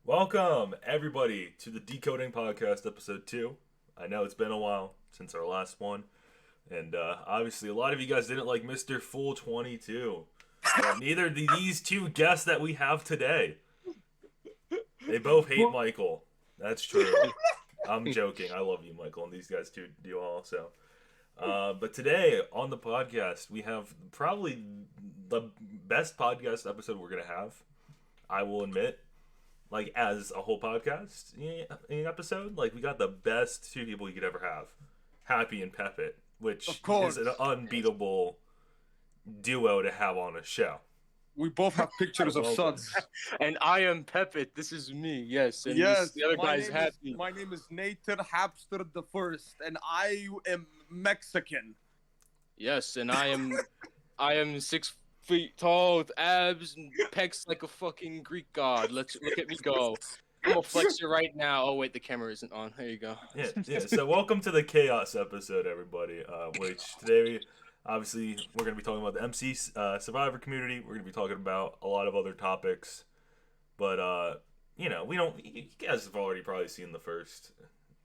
Welcome, everybody, to the Decoding Podcast, Episode 2. I know it's been a while since our last one, and obviously a lot of you guys didn't like Mr. Fool 22, but neither do these two guests that we have today. They both hate Michael. That's true. I'm joking. I love you, Michael, and these guys too do also. But today on the podcast, we have probably the best podcast episode we're going to have. I will admit, like as a whole podcast episode, like we got the best two people you could ever have, Happy and Pepit, Of which is course. an unbeatable duo to have on a show. We both have pictures of Welcome. suns. And I am Pepit. This is me. Yes. And Yes, the other my guy's name happy. my name is Nathan Hapster the First, and I am Mexican. Yes, and I am 6 feet tall with abs and pecs like a fucking Greek god. Let's look at me go. I'm gonna flex it right now. Oh wait, the camera isn't on. There you go. Yeah. So welcome to the Chaos episode, everybody. Which today, obviously, we're going to be talking about the MC Survivor community. We're going to be talking about a lot of other topics, but we don't. You guys have already probably seen the first,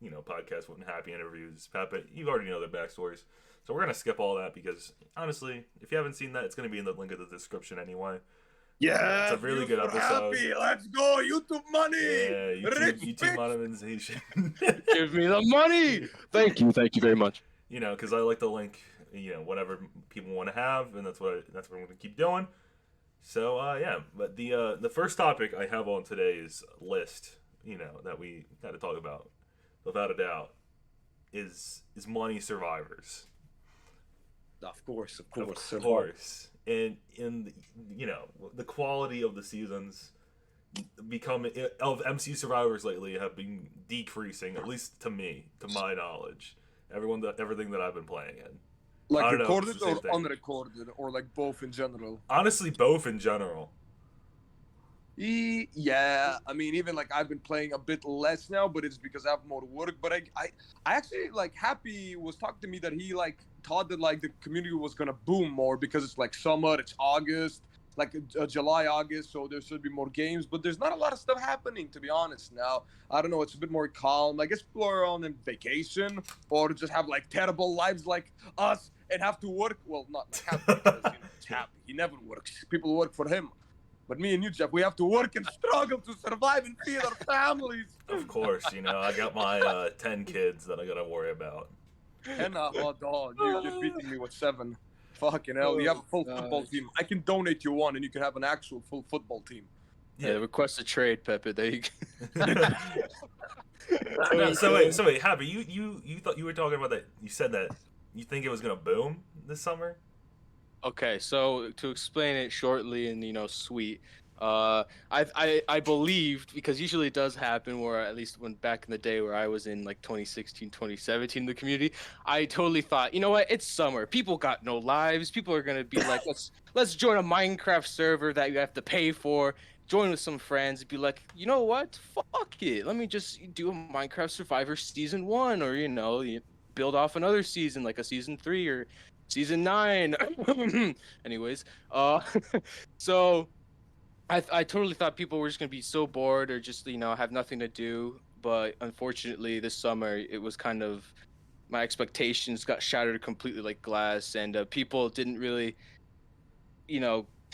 podcast with Happy interviews. Pepit, you already know their backstories, so we're going to skip all that because honestly, if you haven't seen that, it's going to be in the link of the description anyway. Yeah, It's a really good episode. Happy. Let's go, YouTube money. Yeah, Rich YouTube bitch. monetization. Give me the money. Thank you very much. Because I like to link, whatever people want to have, and that's what I'm going to keep doing. So yeah, but the first topic I have on today's list, that we got to talk about, without a doubt, is money survivors. Of course. Of course, and in the quality of the seasons of MC survivors lately have been decreasing, at least to me, to my knowledge. Everything that I've been playing in. I Like don't know if recorded it's the or same thing. unrecorded, or like both in general. Honestly, both in general. Yeah, I mean, even like I've been playing a bit less now, but it's because I have more work. But I actually like Happy was talking to me that he like thought that like the community was gonna boom more because it's like summer, it's August, like July, August, so there should be more games. But there's not a lot of stuff happening, to be honest. Now I don't know, it's a bit more calm. I guess people are on vacation or just have like terrible lives like us and have to work. Well, not like Happy because it's Happy. He never works. People work for him. But me and you, Jeff, we have to work and struggle to survive and feed our families. Of course, I got my 10 kids that I gotta worry about. Henna, oh dog, you're beating me with 7. Fucking hell, you have a full football team. I can donate you one, and you can have an actual full football team. Yeah, request a trade, Pepit. There you go. So wait, Happy, you thought you were talking about that? You said that you think it was gonna boom this summer. Okay, so to explain it shortly and sweet, I believed, because usually it does happen, where at least when back in the day where I was in like 2016, 2017 in the community, I totally thought, you know what, it's summer, people got no lives, people are gonna be like, let's join a Minecraft server that you have to pay for, join with some friends, be like, you know what, fuck it, let me just do a Minecraft Survivor season 1, or you build off another season like a season 3 or season 9. Anyways, so I totally thought people were just gonna be so bored or just have nothing to do. But unfortunately, this summer it was kind of, my expectations got shattered completely like glass, and people didn't really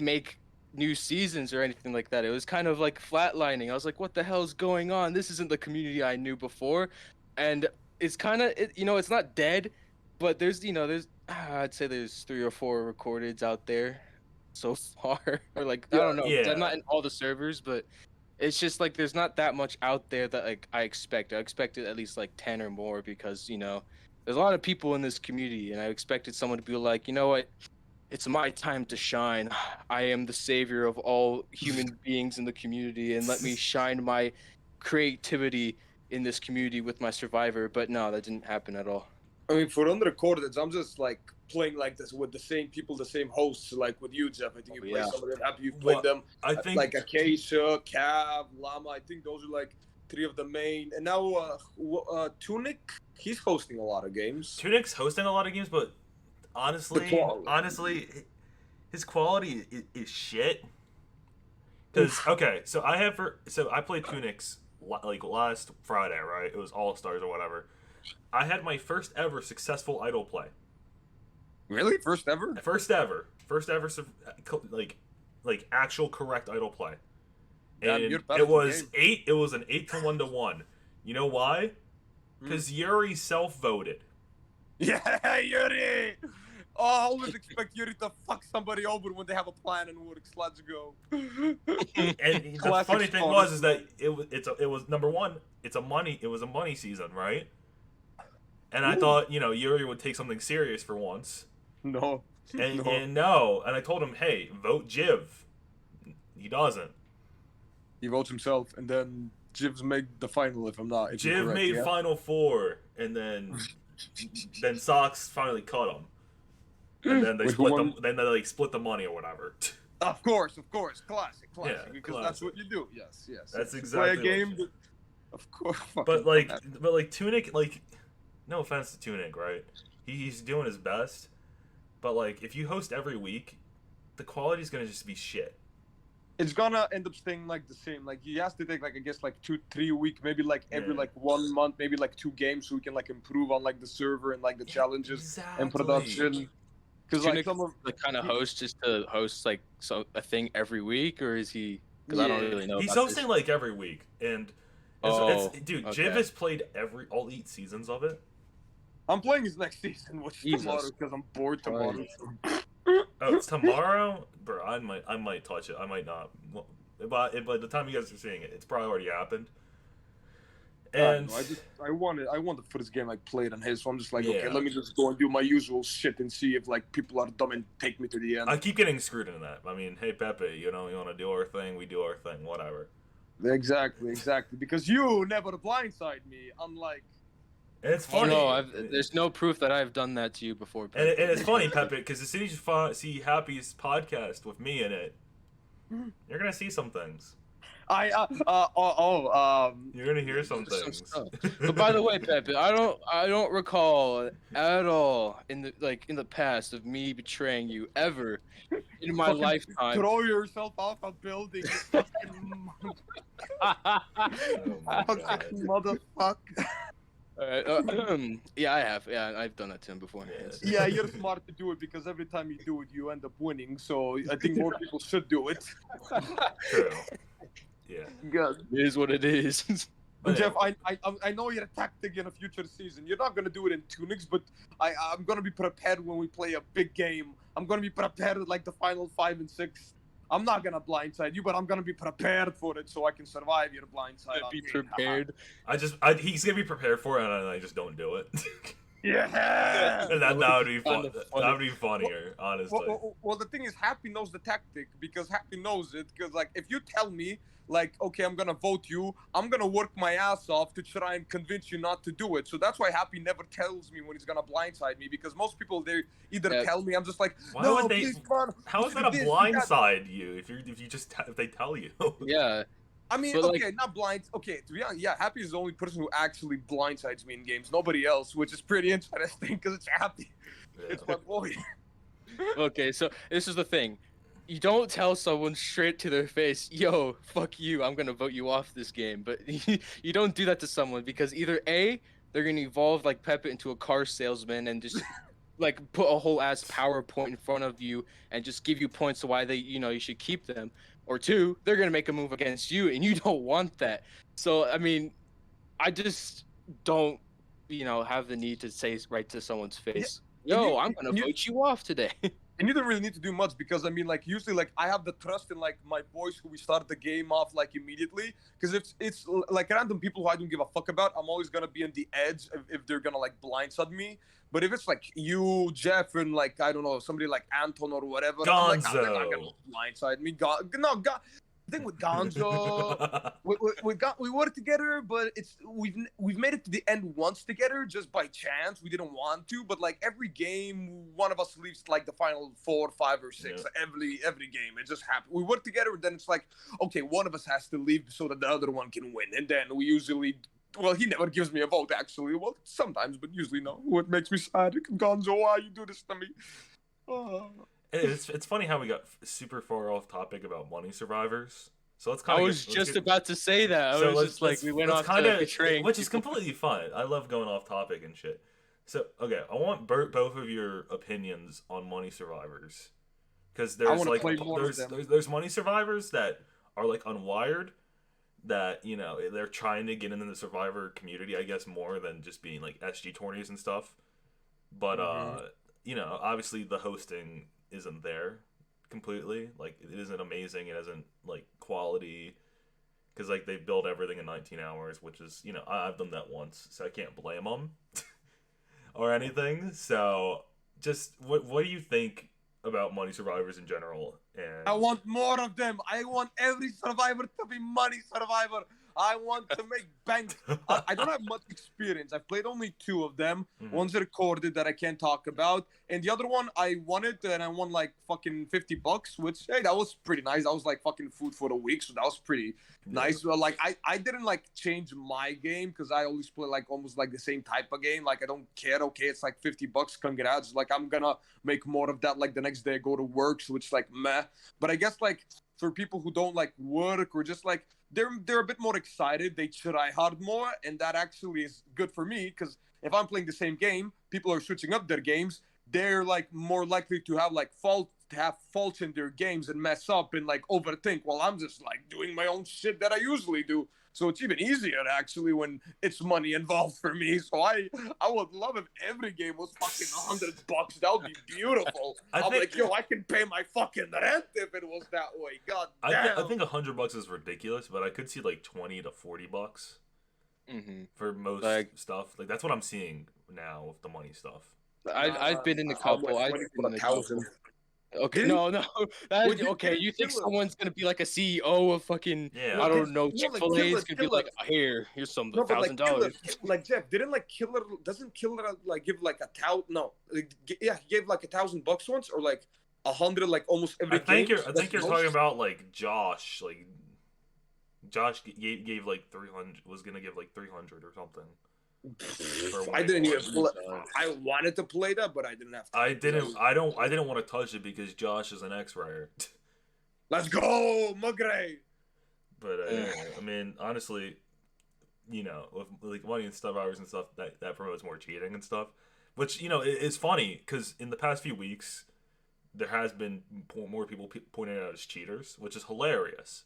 make new seasons or anything like that. It was kind of like flatlining. I was like, what the hell's going on? This isn't the community I knew before. And it's kind of it's not dead, but there's I'd say there's 3 or 4 recordeds out there so far. Or like, I don't know, 'cause Yeah. I'm not in all the servers, but it's just like there's not that much out there that like I expected at least like 10 or more, because there's a lot of people in this community, and I expected someone to be like, you know what, it's my time to shine. I am the savior of all human beings in the community, and let me shine my creativity in this community with my survivor. But no, that didn't happen at all. I mean, for unrecorded, I'm just like playing like this with the same people, the same hosts, like with you, Jeff. I think you play Yeah. some of them. Happy you've played them. I think Like Acacia, Cav, Llama. I think those are like 3 of the main. And now Tunic, he's hosting a lot of games. Tunic's hosting a lot of games, but honestly, The quality. his quality is shit. Because so I played Tunics like last Friday, right? It was All Stars or whatever. I had my first ever successful idol play. Really? First ever? First ever, like actual correct idol play. Damn, And you're better it than was game. 8. It was an 8-1. You know why? Because Yuri self-voted. Yeah, Yuri! Oh, I always expect Yuri to fuck somebody over when they have a plan and works. Let's go. And the Classic funny thing sport. was is that it was number one. It was a money season, right? And I thought Yuri would take something serious for once. No. And I told him, hey, vote Jiv. He doesn't. He votes himself, and then Jivs made the final. If I'm Jiv correct, made yeah? Final Four, and then Sox finally cut him. And then they Wait, who split won? Then they like split the money or whatever. Of course, classic, Yeah, because classic. that's what you do. Yes. That's You exactly play a what game. you do. Of course. But like Tunic, like, no offense to Tunic, right? He's doing his best, but like if you host every week, the quality's gonna just be shit. It's gonna end up staying like the same. Like he has to take like I guess like 2-3 week, maybe like every like 1 month, maybe like 2 games, so we can like improve on like the server and like the challenges and production. Because like some of the kind of host just to host like a thing every week, or is he? Because I don't really know. He's about hosting this. like every week, and dude, okay. Jiv has played all 8 seasons of it. I'm playing his next season, which is Jesus tomorrow because I'm bored tomorrow. Oh, it's tomorrow, bro. I might touch it. I might not. But by the time you guys are seeing it, it's probably already happened. And I wanted for this game like played on his, so I'm just like, Yeah. okay, let me just go and do my usual shit and see if like people are dumb and take me to the end. I keep getting screwed into that. I mean, hey Pepit, you want to do our thing, we do our thing, whatever. Exactly, because you never blindside me, unlike. And it's Oh funny. no, there's no proof that I've done that to you before. And it's funny, Pepit, because as soon as you see Happy's podcast with me in it, you're gonna see some things. You're gonna hear some things. But by the way, Pepe, I don't recall at all in the past of me betraying you ever in my lifetime. Throw yourself off a building, you fucking motherfucker. Yeah, I have. Yeah, I've done that to him before. Yeah, you're smart to do it because every time you do it, you end up winning. So I think more people should do it. True. Yeah. God. It is what it is. Jeff, I know you're a tactic in a future season. You're not gonna do it in Tunics, but I'm gonna be prepared when we play a big game. I'm gonna be prepared at like the final 5 and 6. I'm not gonna blindside you, but I'm gonna be prepared for it so I can survive your blindside. Be prepared. He's gonna be prepared for it, and I just don't do it. Yeah. And that would be fun. That would be funnier, honestly. Well, the thing is, Happy knows the tactic because Happy knows it. Because like, if you tell me like, okay, I'm gonna vote you, I'm gonna work my ass off to try and convince you not to do it. So that's why Happy never tells me when he's gonna blindside me, because most people, they either tell me, I'm just like, Why no, would they? please, come on, How is that a blindside you if they tell you? Yeah. I mean, But, okay, not blind. Okay, to be honest, yeah, Happy is the only person who actually blindsides me in games. Nobody else, which is pretty interesting because it's Happy. Yeah. It's my boy. Okay, so this is the thing. You don't tell someone straight to their face, yo, fuck you, I'm gonna vote you off this game. But you don't do that to someone because either A, they're gonna evolve like Pepit into a car salesman and just like put a whole ass PowerPoint in front of you and just give you points to why you should keep them. Or 2, they're gonna make a move against you and you don't want that. So I mean, I just don't, have the need to say right to someone's face, yo, I'm gonna vote you off today. And you don't really need to do much because I mean, like, usually, like, I have the trust in like my boys who we start the game off like immediately. Because if it's like random people who I don't give a fuck about, I'm always gonna be on the edge if they're gonna like blindside me. But if it's like you, Jeff, and like I don't know, somebody like Anton or whatever, I'm like, they're not gonna blindside me. The thing with Gonzo, we work together, but we've made it to the end once together just by chance. We didn't want to, but like every game, one of us leaves like the final 4, 5, or 6. Yeah. Every game, it just happens. We work together, and then it's like, okay, one of us has to leave so that the other one can win, and then we usually. Well, he never gives me a vote, actually. Well, sometimes, but usually no. What makes me sad? Gonzo, why you do this to me? It's funny how we got super far off topic about money survivors, So let's I kind of was just about to say that. I was just like, we went off kind of, betraying which is people. completely fine. I love going off topic and shit. So okay, I want both of your opinions on Money Survivors, because I there's want to like play more of them. there's Money Survivors that are like unwired, that they're trying to get into the Survivor community, I guess, more than just being like SG tourneys and stuff. But obviously the hosting isn't there completely. Like it isn't amazing. It isn't like quality, because like they build everything in 19 hours, which is I've done that once, so I can't blame them or anything. So just what do you think about Money Survivors in general? And I want more of them. I want every survivor to be Money Survivor. I want to make bank. I don't have much experience. I've played only 2 of them. Mhm. One's recorded that I can't talk about, and the other one I won it, and I won like fucking $50, which hey, that was pretty nice. That was like fucking food for the week, so that was pretty nice. But like I didn't like change my game, because I always play like almost like the same type of game. Like I don't care. Okay, it's like $50. Congrats. Like I'm gonna make more of that. Like the next day I go to work, so it's like meh. But I guess like for people who don't like work, or just like they're a bit more excited, they try hard more, and that actually is good for me, because if I'm playing the same game, people are switching up their games, they're like more likely to have like faults in their games and mess up and like overthink, while I'm just like doing my own shit that I usually do. So it's even easier actually when it's money involved for me. So I would love if every game was fucking $100. That would be beautiful. I'm like, yo, I can pay my fucking rent if it was that way. God damn. I think $100 is ridiculous, but I could see like $20 to $40 for most stuff. Like that's what I'm seeing now with the money stuff. I've been in a couple. I've been in a couple. Okay, no. Okay, you think someone's gonna be like a CEO of fucking I don't know, Chick-fil-A is gonna be like, here's some $1,000. Like Jeff, didn't like doesn't Killer like give like $1,000? No, he gave like $1,000 once, or like 100 like almost every game. I think you're talking about like Josh. Like Josh gave like 300, was gonna give like 300 or something. I didn't even I wanted to play that, but I didn't have to. I didn't want to touch it because Josh is an X-Rayer. Let's go, Mugray. But I mean, honestly, with like Money and stuff hours and stuff, that promotes more cheating and stuff, which is funny, because in the past few weeks there has been more people pointing out as cheaters, which is hilarious.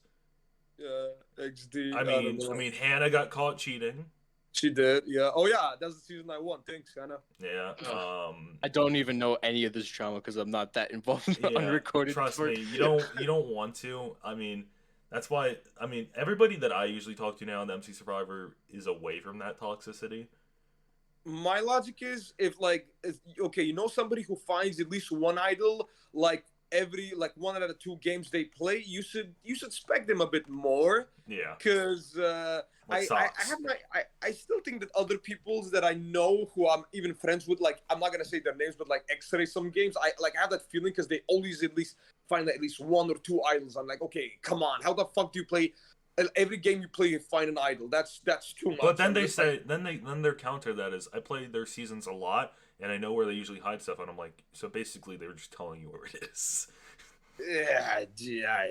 Yeah, XD. I mean, Hannah got caught cheating. She did, yeah. Oh yeah, that's the season I won. Thanks, Hannah. Yeah. I don't even know any of this drama because I'm not that involved in the unrecorded. Trust me, you don't want to. I mean, that's why. I mean, everybody that I usually talk to now in the MC Survivor is away from that toxicity. My logic is, if somebody who finds at least one idol like every like 1 out of 2 games they play, you should spec them a bit more. Yeah. Because I still think that other peoples that I know who I'm even friends with, like I'm not gonna say their names, but like X-ray some games, I have that feeling, because they always at least find at least 1 or 2 idols. I'm like, okay, come on, how the fuck do you play? Every game you play, you find an idol. That's too much. But then they say, then their counter that is, I play their seasons a lot, and I know where they usually hide stuff, and I'm like, so basically they were just telling you where it is. Yeah.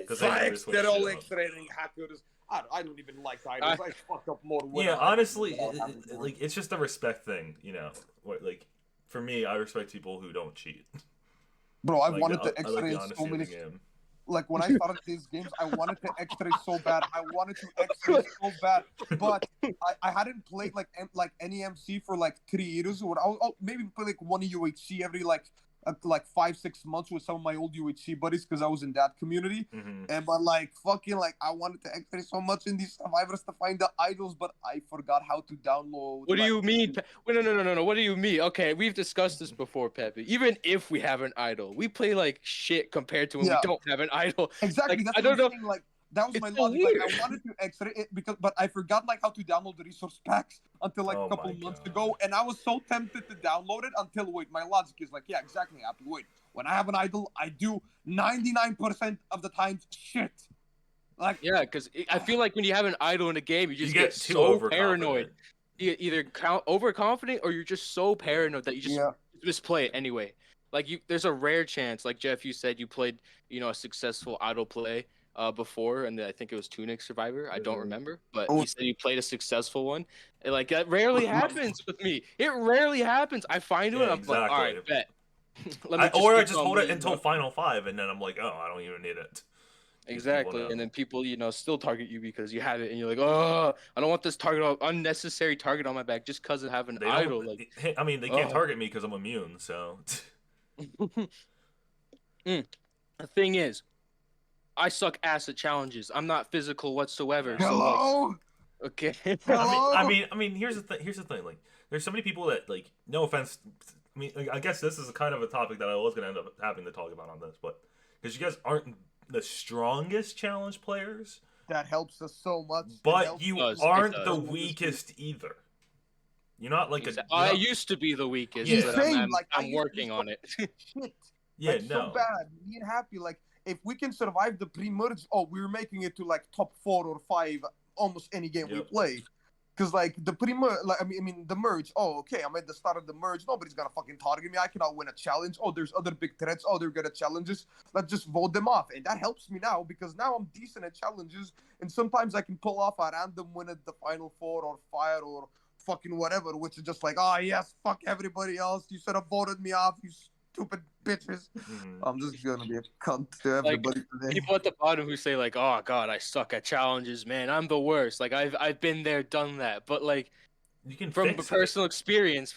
They're all X-rating hackers. I don't even like idols. I fucked up more. Yeah, honestly, like it's just a respect thing, Like for me, I respect people who don't cheat. Bro, I wanted to X-ray so many. Like when I started these games, I wanted to X-ray so bad. I wanted to X-ray so bad, but I hadn't played like any MC for like 3 years. Or I'll maybe play like one UHC every like 5-6 months with some of my old UHC buddies, because I was in that community. And but like fucking like I wanted to X-ray so much in these survivors to find the idols, but I forgot how to download. What do you mean? No. What do you mean? Okay, we've discussed this before, Pepit. Even if we have an idol, we play like shit compared to when we don't have an idol. Exactly. Like, that's I don't know. Saying, like that was my logic. Like, I wanted to X-ray it but I forgot like how to download the resource packs until like a couple of months ago, and I was so tempted to download it until my logic is like, yeah, exactly, Happy. Wait, when I have an idol, I do 99% of the time shit. Like because I feel like when you have an idol in a game, you just get so paranoid. You either overconfident, or you're just so paranoid that you just play it anyway. Like there's a rare chance, like Jeff, you said you played, a successful idol play before, and I think it was Tunic Survivor. I don't remember, but Oh. he said he played a successful one. And, like, that rarely happens with me. It rarely happens. I find it, Yeah, and I'm like, all right, exactly. bet. I just hold it until Final 5, and then I'm like, oh, I don't even need it. Exactly, and then people, still target you because you have it, and you're like, oh, I don't want this unnecessary target on my back just because I have an They idol. don't. Like, I mean, they can't target me because I'm immune. So. The thing is, I suck ass at challenges. I'm not physical whatsoever. So, Hello. like, okay. Hello? I mean, here's the thing. Here's the thing. Like, there's so many people that, like, no offense. I mean, like, I guess this is kind of a topic that I was gonna end up having to talk about on this, but because you guys aren't the strongest challenge players, That helps us so much. but you It aren't does. the weakest either. You're not like I used to be the weakest, Yeah. but Insane, I'm like, I I'm used to working be on it. Shit. Yeah, Like, no. so bad. Me and Happy, like, if we can survive the pre-merge, we're making it to like top 4 or 5 almost any game we Yep. play. Because like the pre-merge, like I mean the merge. Oh, okay, I'm at the start of the merge. Nobody's gonna fucking target me. I cannot win a challenge. Oh, there's other big threats. Oh, they're good at challenges. Let's just vote them off, and that helps me now because now I'm decent at challenges, and sometimes I can pull off a random win at the final 4 or 5 or fucking whatever, which is just like, oh yes, fuck everybody else. You should have voted me off, you stupid bitches. Mhm. I'm just gonna be a cunt to everybody today. People at the bottom who say like, "Oh God, I suck at challenges, man. I'm the worst." Like I've been there, done that. But like You can from fix personal experience,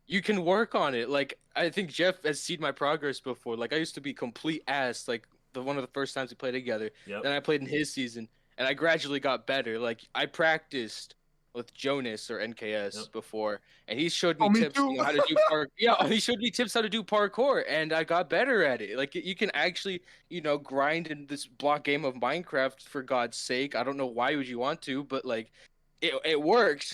you can work on it. Like I think Jeff has seen my progress before. Like I used to be complete ass. Like one of the first times we played together. Yep. Then I played in his season, and I gradually got better. Like I practiced with Jonas or NKS Yep. before, and he showed me Me tips too. on how to do parkour. Yeah, he showed me tips how to do parkour, and I got better at it. Like you can actually, grind in this block game of Minecraft for God's sake. I don't know why would you want to, but like, it works.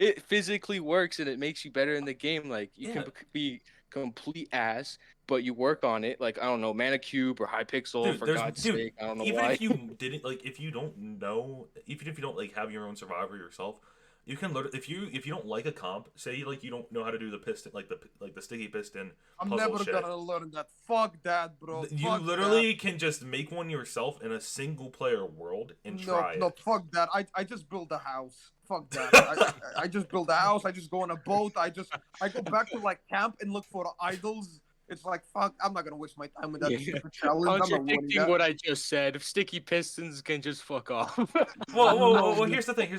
It physically works, and it makes you better in the game. Like you can be complete ass, but you work on it. Like I don't know, Mana Cube or Hypixel Dude, for God's sake. I don't know even why. if you didn't like, if you don't know, even if you don't like have your own survivor yourself, you can learn. If you don't like a comp, say like you don't know how to do the piston, like the sticky piston. I'm puzzle never shit. gonna learn that. Fuck that, bro. You Fuck literally can just make one yourself in a single player world and try it. No, fuck that. I just build a house. Fuck that. I just build a house. I just go on a boat. I go back to like camp and look for idols. It's like fuck. I'm not gonna waste my time with that stupid challenge. I'm not winning Contradicting that. what I just said. If sticky pistons can just fuck off. Well, here's the thing.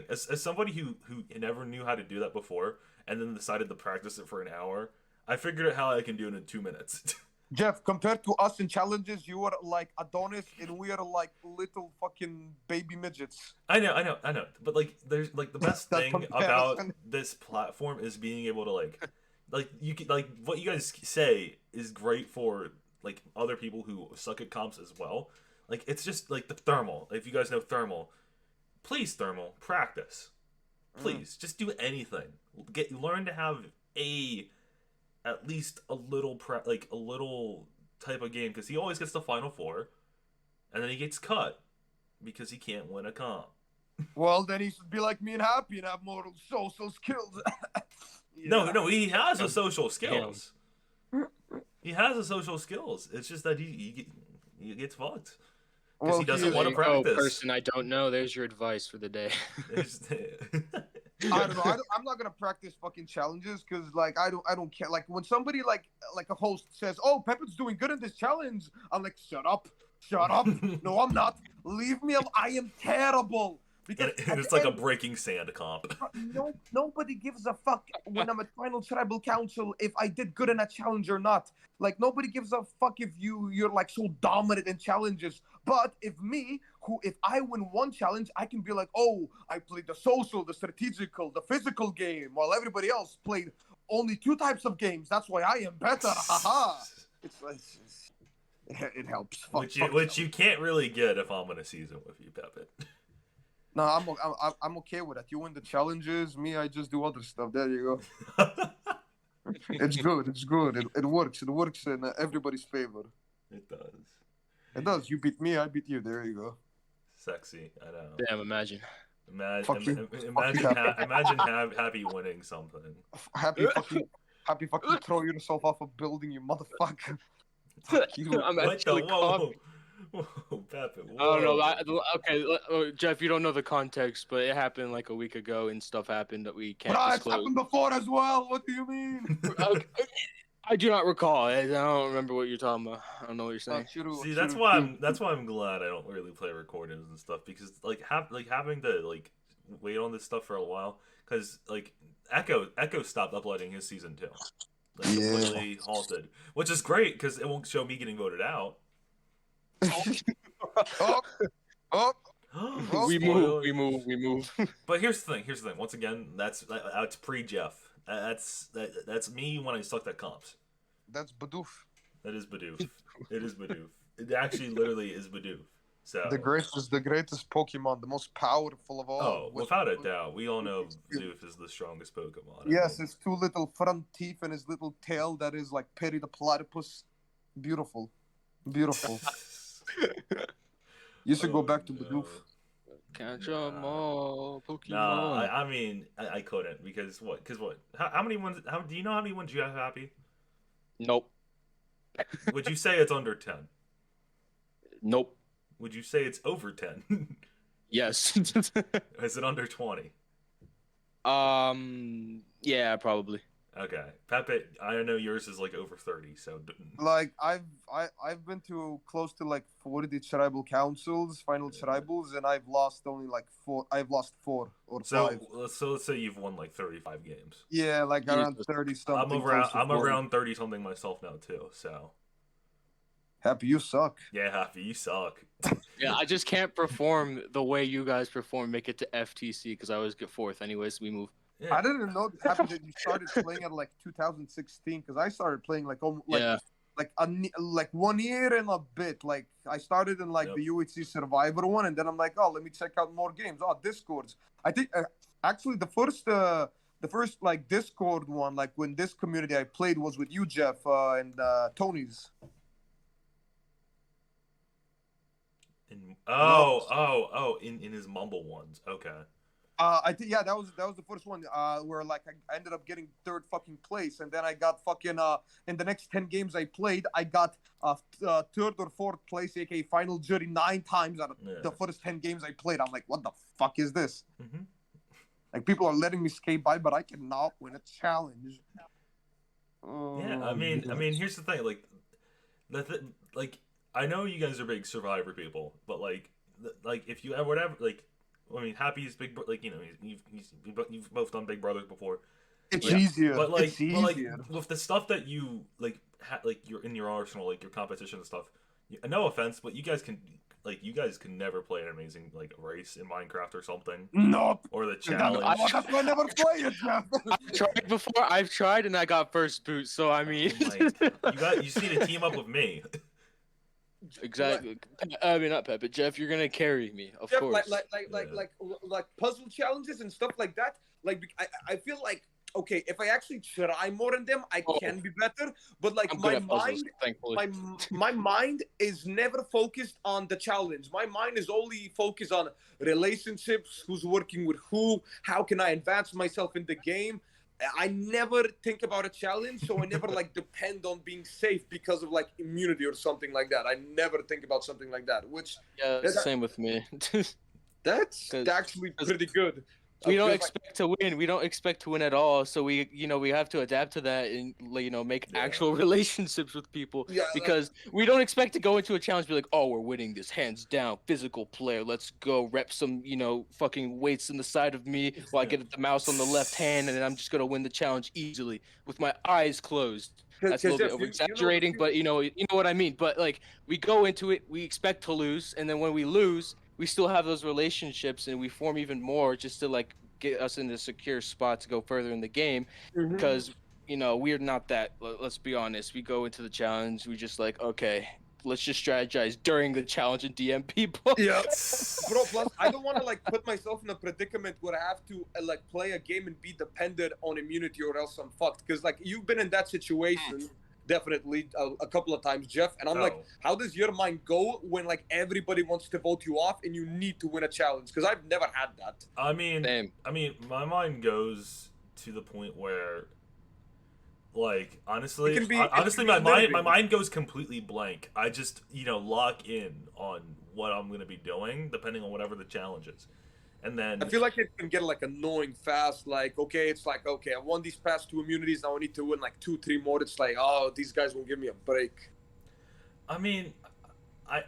As somebody who never knew how to do that before, and then decided to practice it for an hour, I figured out how I can do it in 2 minutes. Jeff, compared to us in challenges, you are like Adonis, and we are like little fucking baby midgets. I know. But like, there's like the best That thing about this platform is being able to like you can, like what you guys say is great for like other people who suck at comps as well. Like it's just like the thermal. If you guys know thermal, please thermal practice. Please just do anything. Learn to have at least a little a little type of game, because he always gets the final 4, and then he gets cut because he can't win a comp. Well, then he should be like me and Happy and have more social skills. Yeah. No, he has the social skills. He has the social skills. It's just that he gets fucked because he doesn't want to practice. Person I don't know. There's your advice for the day. I don't know. I'm not gonna practice fucking challenges because like I don't care. Like when somebody like a host says, "Oh, Pepit's doing good in this challenge," I'm like, "Shut up, shut up." No, I'm not. Leave me alone. I am terrible. Because and it's like a breaking sand comp. Nobody gives a fuck when I'm at final tribal council if I did good in a challenge or not. Like nobody gives a fuck if you're like so dominant in challenges. But if I win one challenge, I can be like, oh, I played the social, the strategical, the physical game, while everybody else played only 2 types of games. That's why I am better. Haha. It helps. Which you can't really get if I'm in a season with you, Pepit. No, I'm okay with that. You win the challenges, me, I just do other stuff. There you go. It's good. It works. It works in everybody's favor. It does. It does. You beat me, I beat you. There you go. Sexy. I know. Damn, imagine. Imagine Happy winning something. Happy fucking throw yourself off a building, you motherfucker. Fuck you. I'm actually calm. Whoa, Pepit. I don't know. Whoa. Okay, Jeff, you don't know the context, but it happened like a week ago, and stuff happened that we can't But it's disclose. happened before as well. What do you mean? Okay, I do not recall. I don't remember what you're talking about. I don't know what you're saying. See, that's why I'm glad I don't really play recordings and stuff because like having to like wait on this stuff for a while because like Echo stopped uploading his season 2, like completely halted, which is great because it won't show me getting voted out. Oh, We move. But here's the thing. Once again, that's pre-Jeff. That's me when I sucked at comps. that's Bidoof. That is Bidoof. It is Bidoof. It actually literally is Bidoof. So The greatest Pokemon, the most powerful of all. oh, without a doubt, we all know Bidoof is the strongest Pokemon. Yes, his 2 little front teeth and his little tail that is like Perry the Platypus. Beautiful. Beautiful. You should go back to Bidoof. Catch 'em all, Pokemon. Nah, I mean, I couldn't because what? How many ones? Do you know how many ones you have, Happy? Nope. Would you say it's under 10? Nope. Would you say it's over 10? Yes. Is it under 20? Yeah, probably. Okay, Pepit, I know yours is like over 30. So Like I've been to close to like 40 tribal councils, final tribals, and I've lost only like 4. I've lost 4 or 5. So let's say you've won like 35 games. Yeah, like around 30 something. I'm around 30 something myself now too. So Happy, you suck. yeah, Happy, you suck. Yeah, I just can't perform the way you guys perform. Make it to FTC because I always get 4th. Anyways, we move. Yeah. I didn't know Happy that you started playing at like 2016 because I started playing like like 1 year and a bit. Like I started in like the UHC Survivor one, and then I'm like, oh, let me check out more games. Oh, Discords. I think actually the first like Discord one, like when this community I played was with you, Jeff, and Tony's. In his Mumble ones. Okay. I think that was the first one where like I ended up getting 3rd fucking place, and then I got fucking in the next 10 games I played, I got 3rd or 4th place, aka final jury 9 times out of the first 10 games I played. I'm like, what the fuck is this? Mm-hmm. Like people are letting me skate by, but I cannot win a challenge. Yeah, I mean, here's the thing, like I know you guys are big Survivor people, but like if you ever whatever like. I mean, Happy's big, like you know, you've both done Big Brothers before. It's easier, but like, it's easier. But like with the stuff that you like, like you're in your arsenal, like your competition and stuff. No offense, but you guys can never play an amazing like race in Minecraft or something. Nope. Or the challenge. I never play it, Jeff. I've tried before. I've tried and I got first boot. So I mean, you just need to team up with me. Exactly. I mean, not Pepit. Jeff, you're gonna carry me, of course. Like puzzle challenges and stuff like that. Like I feel like okay, if I actually try more than them, I can be better. But like my mind is never focused on the challenge. My mind is only focused on relationships, who's working with who, how can I advance myself in the game. I never think about a challenge, so I never like depend on being safe because of like immunity or something like that. I never think about something like that. Which same with me. That's actually pretty good. We don't expect to win. We don't expect to win at all. So we have to adapt to that and make actual relationships with people. Yeah, because we don't expect to go into a challenge and be like, oh, we're winning this hands down, physical player. Let's go rep some fucking weights in the side of me while I get the mouse on the left hand, and then I'm just gonna win the challenge easily with my eyes closed. That's a little bit over exaggerating, but you know what I mean. But like we go into it, we expect to lose, and then when we lose, we still have those relationships and we form even more just to like get us in a secure spot to go further in the game. Because we're not that, let's be honest, we go into the challenge, we just like, okay, let's just strategize during the challenge and DM people. Yeah. Bro, plus I don't want to like put myself in a predicament where I have to like play a game and be dependent on immunity or else I'm fucked. Because like you've been in that situation definitely a couple of times, Jeff, and I'm like, how does your mind go when like everybody wants to vote you off and you need to win a challenge? Because I've never had that. I mean, my mind goes to the point where Like honestly, It can be honestly, a little my bit. mind goes completely blank. I just lock in on what I'm gonna be doing depending on whatever the challenge is, and I then feel like it can get like annoying fast. Like, okay, it's like, okay, I won these past 2 immunities. Now I need to win like 2, 3 more. It's like, oh, these guys won't give me a break. I mean, I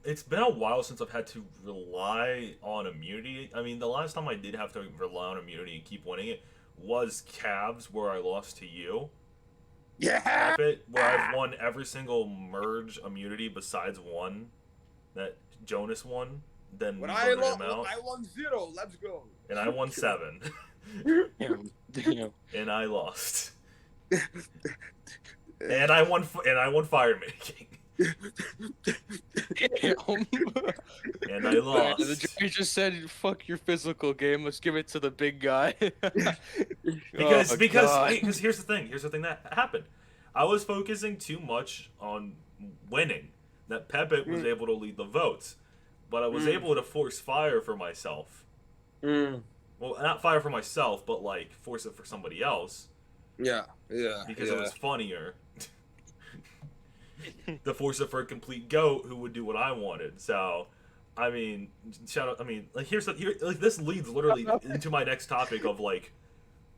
it's been a while since I've had to rely on immunity. I mean, the last time I did have to rely on immunity and keep winning it was Cavs, where I lost to you. Yeah. Pepit, where I've won every single merge immunity besides one that Jonas won. Then we voted him out, I won 0. Let's go. and I won 7, Damn. and I lost, and I won fire making, and I The lost. jury just said, "Fuck your physical game. Let's give it to the big guy." Because Oh, because God. because here's the thing. Here's the thing that happened. I was focusing too much on winning. That Pepit was able to lead the votes, but I was able to force fire for myself. Mm. Well, not fire for myself, but like force it for somebody else Yeah, yeah, because yeah. it was funnier. To force it for a complete goat who would do what I wanted. So, I mean, shout out. I mean, like like this leads literally into my next topic of like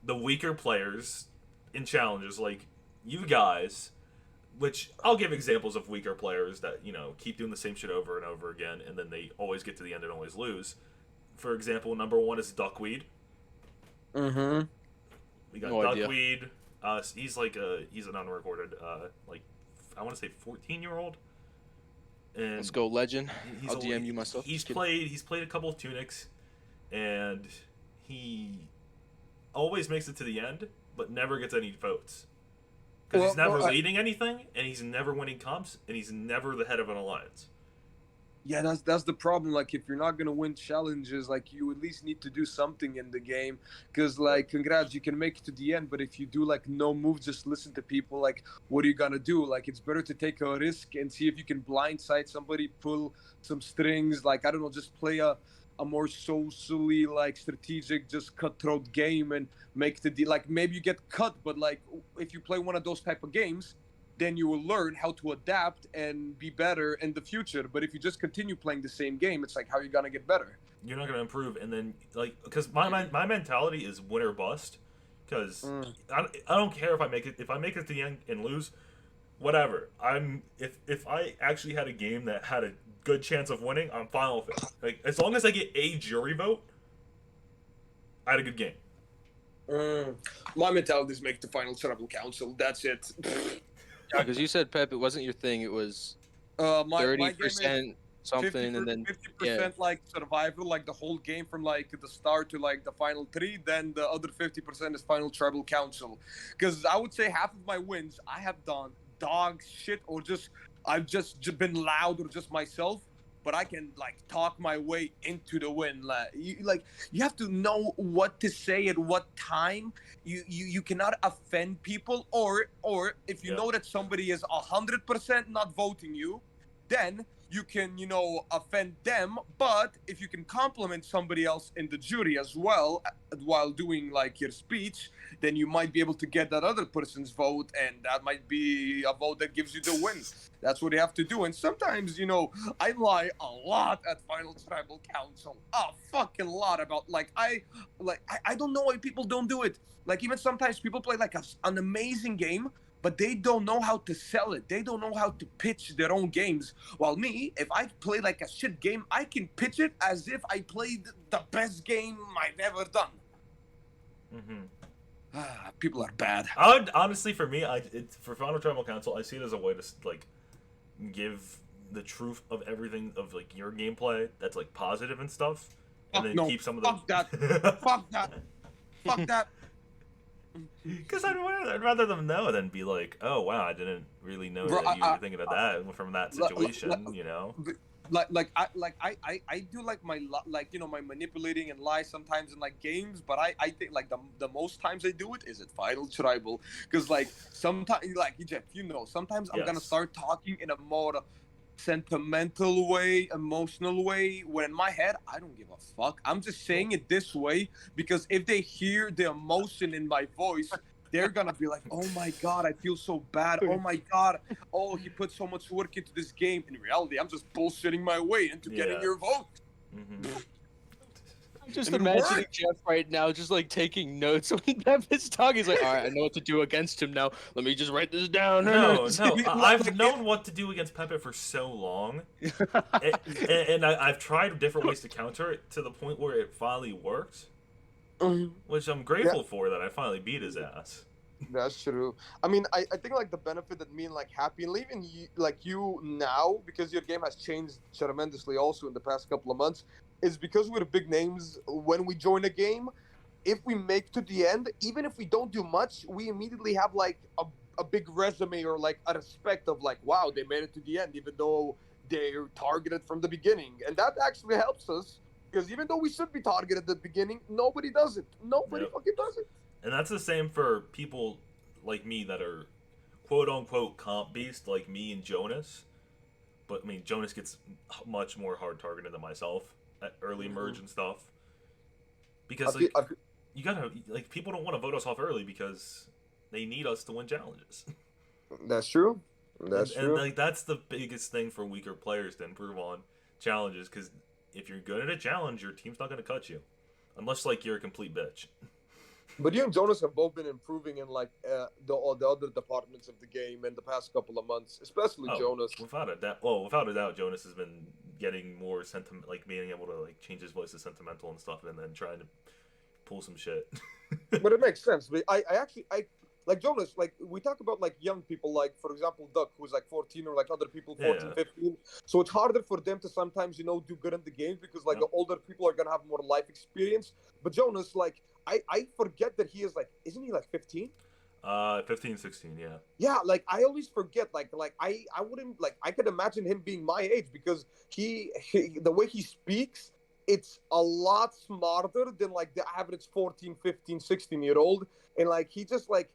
the weaker players in challenges, like you guys. Which I'll give examples of weaker players that keep doing the same shit over and over again, and then they always get to the end and always lose. For example, number 1 is Duckweed. Mm-hmm. We got No idea. Duckweed. He's an unrecorded like I want to say 14-year-old. And Let's go, legend. he's I'll DM you myself. He's Just kidding. played a couple of tunics, and he always makes it to the end, but never gets any votes because he's never leading anything, and he's never winning comps, and he's never the head of an alliance. Yeah, that's the problem. Like, if you're not gonna win challenges, like you at least need to do something in the game. Cause like, congrats, you can make it to the end, but if you do like no moves, just listen to people. Like, what are you gonna do? Like, it's better to take a risk and see if you can blindside somebody, pull some strings. Like, I don't know, just play a more socially like strategic, just cutthroat game and make like maybe you get cut, but like if you play one of those type of games, then you will learn how to adapt and be better in the future. But if you just continue playing the same game, it's like, how are you gonna get better? You're not gonna improve, and then like because my mentality is win or bust. Because I don't care if I make it to the end and lose, whatever. If I actually had a game that had a good chance of winning, I'm fine with it. Like as long as I get a jury vote, I had a good game. My mentality is make the final tribal council. That's it. Yeah, because you said Pep, it wasn't your thing. It was My 30% something, 50, and then 50% like survival, like the whole game from like the start to like the final 3. Then the other 50% is final tribal council. Because I would say half of my wins I have done dog shit, or just I've just been loud, or just myself. But I can like talk my way into the win. You have to know what to say at what time. You cannot offend people, or if you know that somebody is 100% not voting you, then you can offend them. But if you can compliment somebody else in the jury as well while doing like your speech, then you might be able to get that other person's vote, and that might be a vote that gives you the win. That's what you have to do. And sometimes, I lie a lot at Final Tribal Council. A fucking lot about I don't know why people don't do it. Like, even sometimes people play like an amazing game, but they don't know how to sell it. They don't know how to pitch their own games. While me, if I play like a shit game, I can pitch it as if I played the best game I've ever done. People are bad. I would honestly, for me, for Final Tribal Council, I see it as a way to like give the truth of everything of like your gameplay that's like positive and stuff, and then keep some of the fuck that. Fuck that. Because I'd rather them know than be like, oh wow, I didn't really know that you were thinking of that from that situation, I do like my my manipulating and lie sometimes in like games, but I think like the most times I do it is at Final Tribal, because like sometimes like Jeff, sometimes I'm gonna start talking in a more sentimental way, emotional way, when in my head I don't give a fuck. I'm just saying it this way because if they hear the emotion in my voice, they're gonna be like, oh my god, I feel so bad. Oh my god, oh, he put so much work into this game. In reality, I'm just bullshitting my way into getting your vote. Mm-hmm. I'm just And it imagining worked. Jeff right now, just like taking notes when Pepit's talking. He's like, all right, I know what to do against him now. Let me just write this down. No, I've Like, known what to do against Pepit for so long, and I've tried different ways to counter it to the point where it finally worked, which I'm grateful for that I finally beat his ass. That's true. I mean, I think like the benefit that me and like Happy and even you, like you now, because your game has changed tremendously also in the past couple of months, is because we're big names. When we join a game, if we make to the end, even if we don't do much, we immediately have like a big resume or like a respect of like, wow, they made it to the end, even though they're targeted from the beginning, and that actually helps us because even though we should be targeted at the beginning, nobody does it. Nobody fucking does it. And that's the same for people like me that are quote unquote comp beast like me and Jonas. But I mean, Jonas gets much more hard targeted than myself at early merge and stuff. Because like you gotta like people don't want to vote us off early because they need us to win challenges. That's true. That's true. And like that's the biggest thing for weaker players to improve on challenges. Because if you're good at a challenge, your team's not gonna cut you, unless like you're a complete bitch. But you and Jonas have both been improving in like the other departments of the game in the past couple of months, especially Jonas. Without a doubt, Jonas has been getting more sentiment, like being able to like change his voice to sentimental and stuff, and then trying to pull some shit. But it makes sense. But I actually like Jonas, like we talk about like young people, like for example Duck, who's like 14, or like other people 14, 15. So it's harder for them to sometimes, you know, do good in the games because like the older people are gonna have more life experience. But Jonas, like I forget that he is like, isn't he like 15? 15, 16, yeah. Yeah, like I always forget, like I wouldn't, like I could imagine him being my age because he the way he speaks, it's a lot smarter than like the average 14, 15, 16-year-old. And like he just like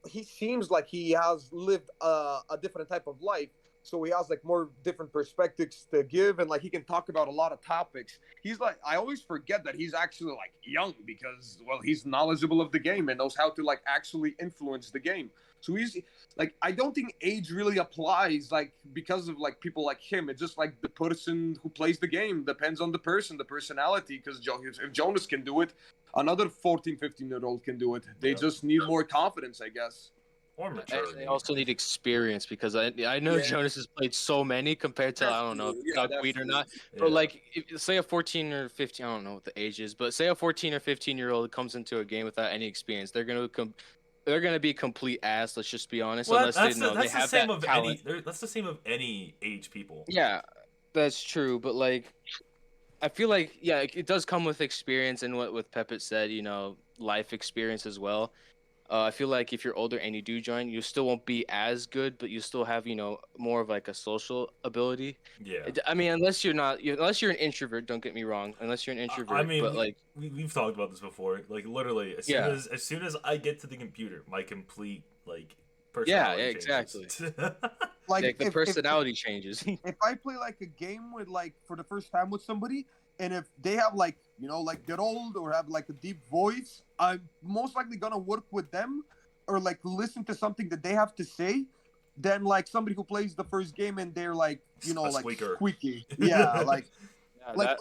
he seems like he has lived a different type of life. So he has like more different perspectives to give, and like he can talk about a lot of topics. He's like, I always forget that he's actually like young because, well, he's knowledgeable of the game and knows how to like actually influence the game. So he's like, I don't think age really applies like because of like people like him. It's just like the person who plays the game depends on the person, the personality. Because if Jonas can do it, another 14, 15-year-old can do it. They just need more confidence, I guess. Or maturity. They also need experience because I know Jonas has played so many compared to, I don't know, Duckweed or not. But like, say a 14 or 15, I don't know what the age is, but say a 14 or 15-year-old comes into a game without any experience, they're gonna be complete ass. Let's just be honest. Well, unless they know they have that talent. That's the same of any age people. Yeah, that's true. But like, I feel like it does come with experience, and what Pepit said, you know, life experience as well. I feel like if you're older and you do join, you still won't be as good, but you still have, you know, more of like a social ability. Yeah. I mean, unless you're an introvert, don't get me wrong. Unless you're an introvert, I mean, but like we've talked about this before. Like literally, as soon as I get to the computer, my complete like personality exactly. Like the personality changes. If I play like a game with like for the first time with somebody, and if they have like, you know, like they're old or have like a deep voice, I'm most likely gonna work with them or like listen to something that they have to say than like somebody who plays the first game and they're like, you know, like squeaky. Yeah, like like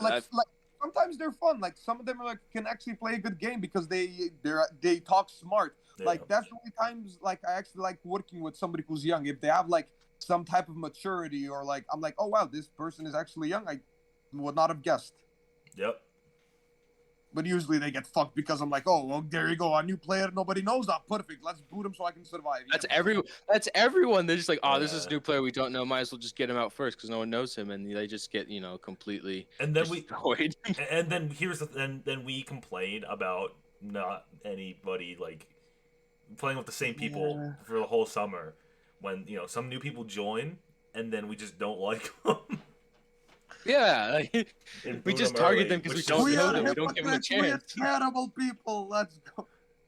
sometimes they're fun. Like some of them are like can actually play a good game because they talk smart. Yeah. Like that's the only times like I actually like working with somebody who's young. If they have like some type of maturity or like I'm like, oh wow, this person is actually young. I would not have guessed. Yep. But usually they get fucked because I'm like, oh, well, there you go, a new player nobody knows. Not perfect. Let's boot him so I can survive. That's everyone. They're just like, oh, this is a new player we don't know. Might as well just get him out first because no one knows him, and they just get, you know, completely destroyed. And then then we complain about not anybody like playing with the same people for the whole summer when, you know, some new people join and then we just don't like them. Yeah, like, we just target them because we don't know them. We don't give them a chance. We're terrible people. Let's go.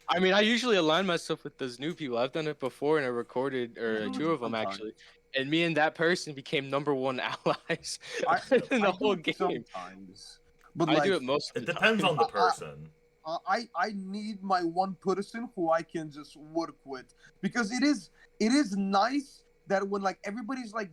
I mean, I usually align myself with those new people. I've done it before, and I recorded two of them actually. And me and that person became #1 allies in the whole game. Sometimes, but I do it most of the time. It depends on the person. I need my one person who I can just work with, because it is nice that when like everybody's like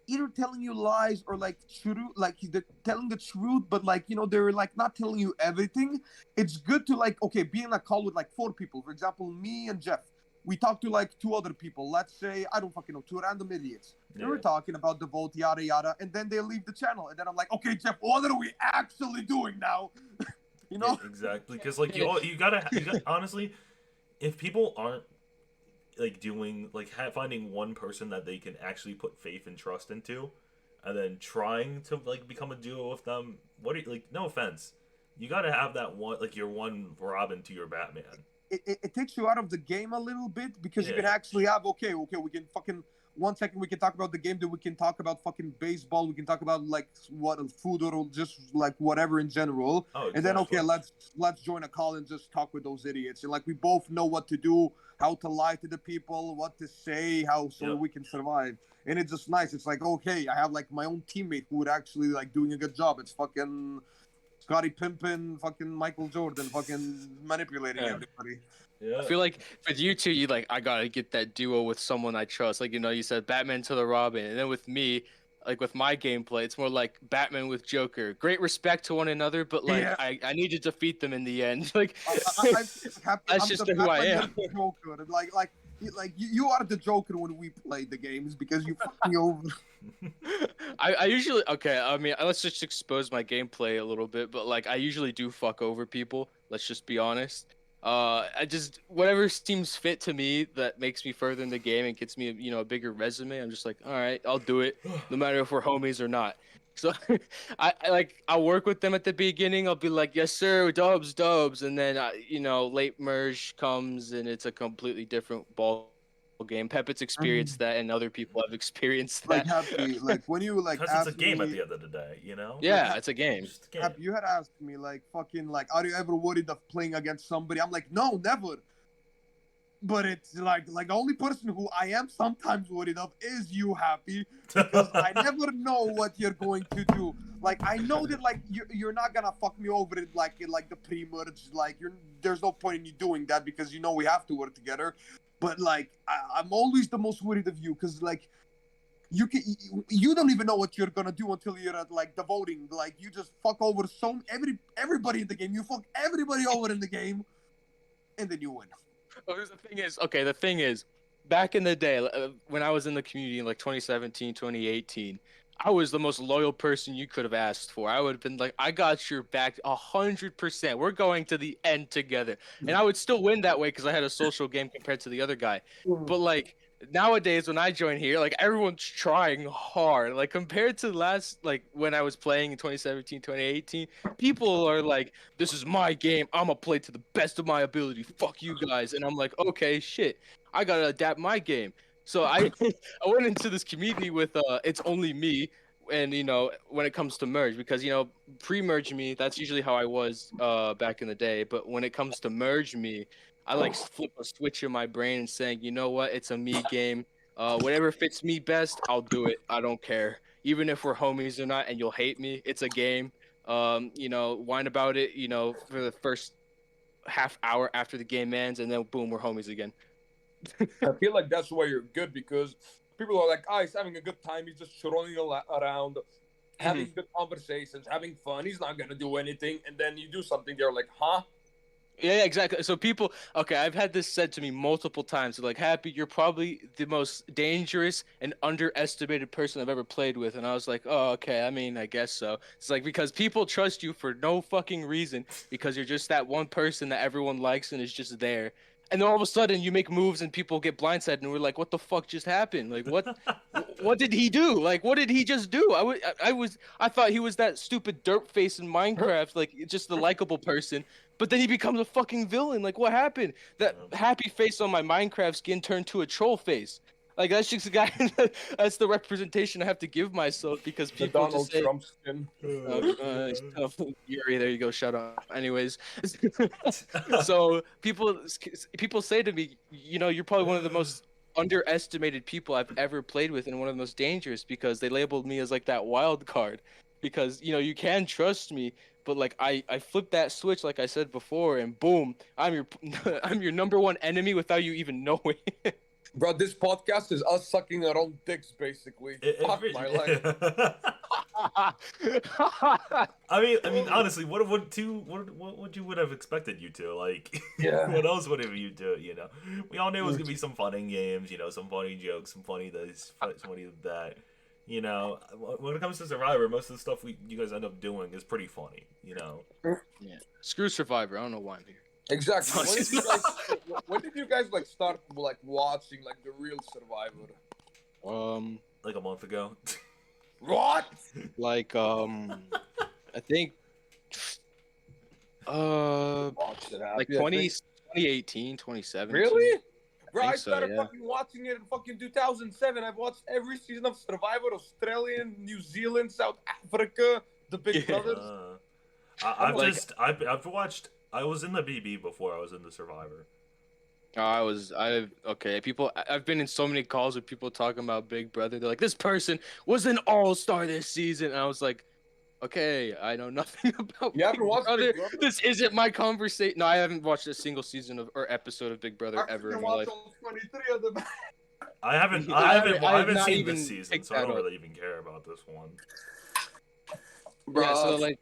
either telling you lies or like true, like they're telling the truth, but like they're like not telling you everything. It's good to like, okay, be in a call with like 4 people, for example, me and Jeff. We talk to like 2 other people. Let's say, I don't fucking know, 2 random idiots. They were talking about the vote, yada yada, and then they leave the channel, and then I'm like, okay, Jeff, what are we actually doing now? Yeah, exactly, because like you gotta honestly, if people aren't like doing like finding one person that they can actually put faith and trust into, and then trying to like become a duo with them, what are you, like, no offense, you gotta have that one, like your one Robin to your Batman. It takes you out of the game a little bit, because you can Yeah. actually have, okay, we can fucking 1 second we can talk about the game, then we can talk about fucking baseball, we can talk about like what food or just like whatever in general. Oh, And then, exactly. okay, let's join a call and just talk with those idiots, and like we both know what to do, how to lie to the people, what to say, how so Yep. we can survive. And it's just nice. It's like, okay, I have like my own teammate who would actually like doing a good job. It's fucking Scotty Pimpin, fucking Michael Jordan, fucking manipulating Yeah. everybody. Yeah. I feel like with you two, you like, I gotta get that duo with someone I trust. Like, you said Batman to the Robin, and then with me, like with my gameplay, it's more like Batman with Joker. Great respect to one another, but like Yeah. I need to defeat them in the end. Like I'm that's just the who I Batman, am. you're the Joker. Like you are the Joker when we play the games, because you fuck me over. I usually, okay, I mean, let's just expose my gameplay a little bit, but like I usually do fuck over people. Let's just be honest. I just, whatever seems fit to me that makes me further in the game and gets me a bigger resume. I'm just like, all right, I'll do it, no matter if we're homies or not. So I'll work with them at the beginning. I'll be like, yes sir, dubs, and then late merge comes and it's a completely different ball game. Pepit's experienced that, and other people have experienced Like, that. Happy, like when you like Because it's a asked game me, at the end of the day, you know? Yeah, it's a game. It's just a game. Happy, you had asked me like fucking like, are you ever worried of playing against somebody? I'm like, no, never. But it's like the only person who I am sometimes worried of is you, Happy, because I never know what you're going to do. Like, I know that like you're not gonna fuck me over in like the pre-merge. Like, there's no point in you doing that, because we have to work together. But like I'm always the most worried of you, because like you don't even know what you're gonna do until you're at like the voting. Like, you just fuck over everybody in the game. You fuck everybody over in the game, and then you win. The thing is, back in the day, when I was in the community in like 2017, 2018, I was the most loyal person you could have asked for. I would have been like, I got your back 100%. We're going to the end together. And I would still win that way because I had a social game compared to the other guy. But like nowadays, when I join here, like everyone's trying hard. Like compared to like when I was playing in 2017, 2018, people are like, this is my game. I'm going to play to the best of my ability. Fuck you guys. And I'm like, okay, shit. I got to adapt my game. So I went into this community with it's only me, and when it comes to merge, because pre-merge me, that's usually how I was back in the day, but when it comes to merge me, I like flip a switch in my brain and saying, you know what, it's a me game. Whatever fits me best, I'll do it. I don't care, even if we're homies or not, and you'll hate me. It's a game. Whine about it, for the first half hour after the game ends, and then boom, we're homies again. I feel like that's why you're good, because people are like, he's having a good time. He's just strolling around, having good conversations, having fun. He's not gonna do anything, and then you do something. They're like, huh? Yeah, exactly. So people, okay, I've had this said to me multiple times. They're like, Happy, you're probably the most dangerous and underestimated person I've ever played with. And I was like, oh, okay. I mean, I guess so. It's like, because people trust you for no fucking reason, because you're just that one person that everyone likes and is just there. And then all of a sudden you make moves and people get blindsided and we're like, what the fuck just happened? Like, what did he do? Like, what did he just do? I thought he was that stupid derp face in Minecraft, like just the likable person. But then he becomes a fucking villain. Like, what happened? That happy face on my Minecraft skin turned to a troll face. Like, that's just the guy. That's the representation I have to give myself, because The people Donald just say, Trump skin. Yuri, there you go. Shut up. Anyways, so people say to me, you're probably one of the most underestimated people I've ever played with, and one of the most dangerous, because they labeled me as like that wild card. Because you can trust me, but like I flipped that switch like I said before, and boom, I'm your I'm your number one enemy without you even knowing. Bro, this podcast is us sucking our own dicks, basically. Fuck my life. I mean, honestly, what would you would have expected you to like? Yeah. What else would have you do? You know, we all knew it was gonna be some funny games. You know, some funny jokes, some funny this, funny that. You know, when it comes to Survivor, most of the stuff you guys end up doing is pretty funny. You know. Yeah. Screw Survivor. I don't know why I'm here. Exactly. When did you guys like start like watching like the real Survivor? Like a month ago. What? Like I think Watched it like 2018, 2017. Really? Bro, I think so, started yeah. fucking watching it in fucking 2007. I've watched every season of Survivor, Australian, New Zealand, South Africa, the Big Brothers. I've like- just I've watched. I was in the BB before I was in the Survivor. I've been in so many calls with people talking about Big Brother. They're like, this person was an all-star this season. And I was like, okay, I know nothing about You haven't Big watched Brother. Big Brother? This isn't my conversation. No, I haven't watched a single season or episode of Big Brother I ever in freaking my life. watched all 23 of them. I haven't I have not seen even this season, picked so I don't that up. really even care about this one. Bro, Yeah, so like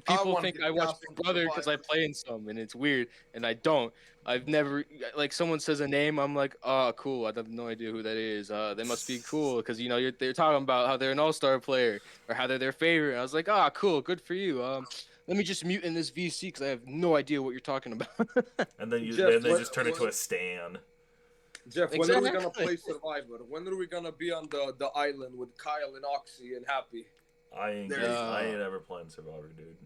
people wanna think get I watch cast Big on Brother because I Survivor. play in some, and it's weird, and I don't. I've never like someone says a name, I'm like, oh, cool. I have no idea who that is. They must be cool because you know they're talking about how they're an all-star player or how they're their favorite. I was like, ah, cool, good for you. Let me just mute in this VC because I have no idea what you're talking about. And then Jeff, they what- just turn into what- a stan. Jeff, when are we gonna Exactly. play Survivor? When are we gonna be on the island with Kyle and Oxy and Happy? I ain't There you I go. ain't ever playing Survivor, dude.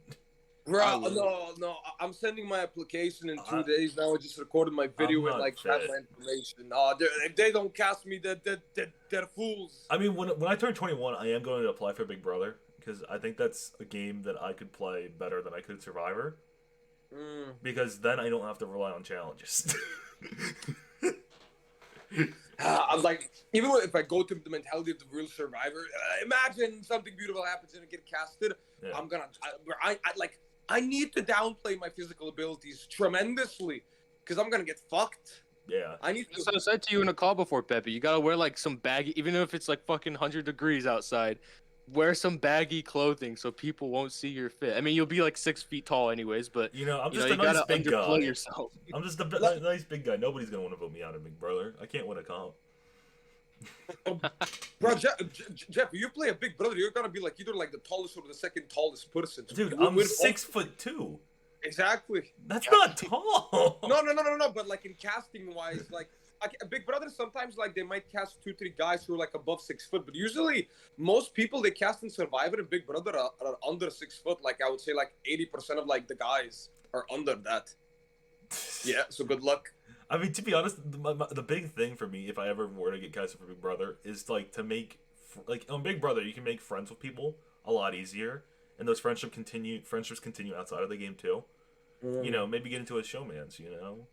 Bro, love no, I'm sending my application in 2 I- days now. I just recorded my video I'm and not like have fit. my information. If they don't cast me, they're fools. I mean, when I turn 21, I am going to apply for Big Brother because I think that's a game that I could play better than I could Survivor. Because then I don't have to rely on challenges. I'm like, even if I go to the mentality of the real Survivor, imagine something beautiful happens and I get casted. Yeah. I'm gonna, I need to downplay my physical abilities tremendously because I'm gonna get fucked. Yeah. I need That's to. what I said to you in a call before, Pepe. You gotta wear like some baggy, even if it's like fucking 100 degrees outside. Wear some baggy clothing so people won't see your fit. I mean, you'll be like 6 feet tall anyways, but You know, I'm you just know, a you nice gotta big guy. underplay yourself. I'm just a nice big guy. Nobody's gonna want to vote me out in Big Brother. I can't win a comp. Bro, Jeff, you play a Big Brother, you're gonna be like either like the tallest or the second tallest person. Dude, With- I'm with 6'2". Exactly. That's not tall. No. But like in casting wise, like Big Brother, sometimes like they might cast 2-3 guys who are like above 6 foot, but usually most people they cast in Survivor and Big Brother are under 6 foot. Like I would say, like 80% of like the guys are under that. Yeah. So good luck. I mean, to be honest, the big thing for me, if I ever were to get casted for Big Brother, is like to make like on Big Brother, you can make friends with people a lot easier, and those friendships continue outside of the game too. You know, maybe get into a showman's. You know.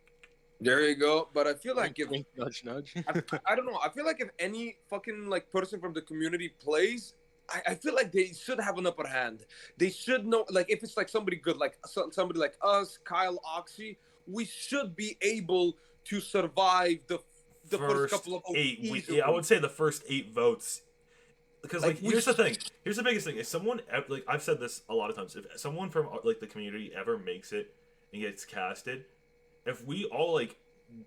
There you go. But I feel like if Wink, nudge, nudge. I don't know, I feel like if any fucking like person from the community plays, I feel like they should have an upper hand. They should know, like if it's like somebody good, like somebody like us, Kyle, Oxy, we should be able to survive the first couple of votes 8 weeks. easily. Yeah, I would say the first 8 votes. Because like, Like, here's the thing. Here's the biggest thing. If someone like I've said this a lot of times, if someone from like the community ever makes it and gets casted, if we all like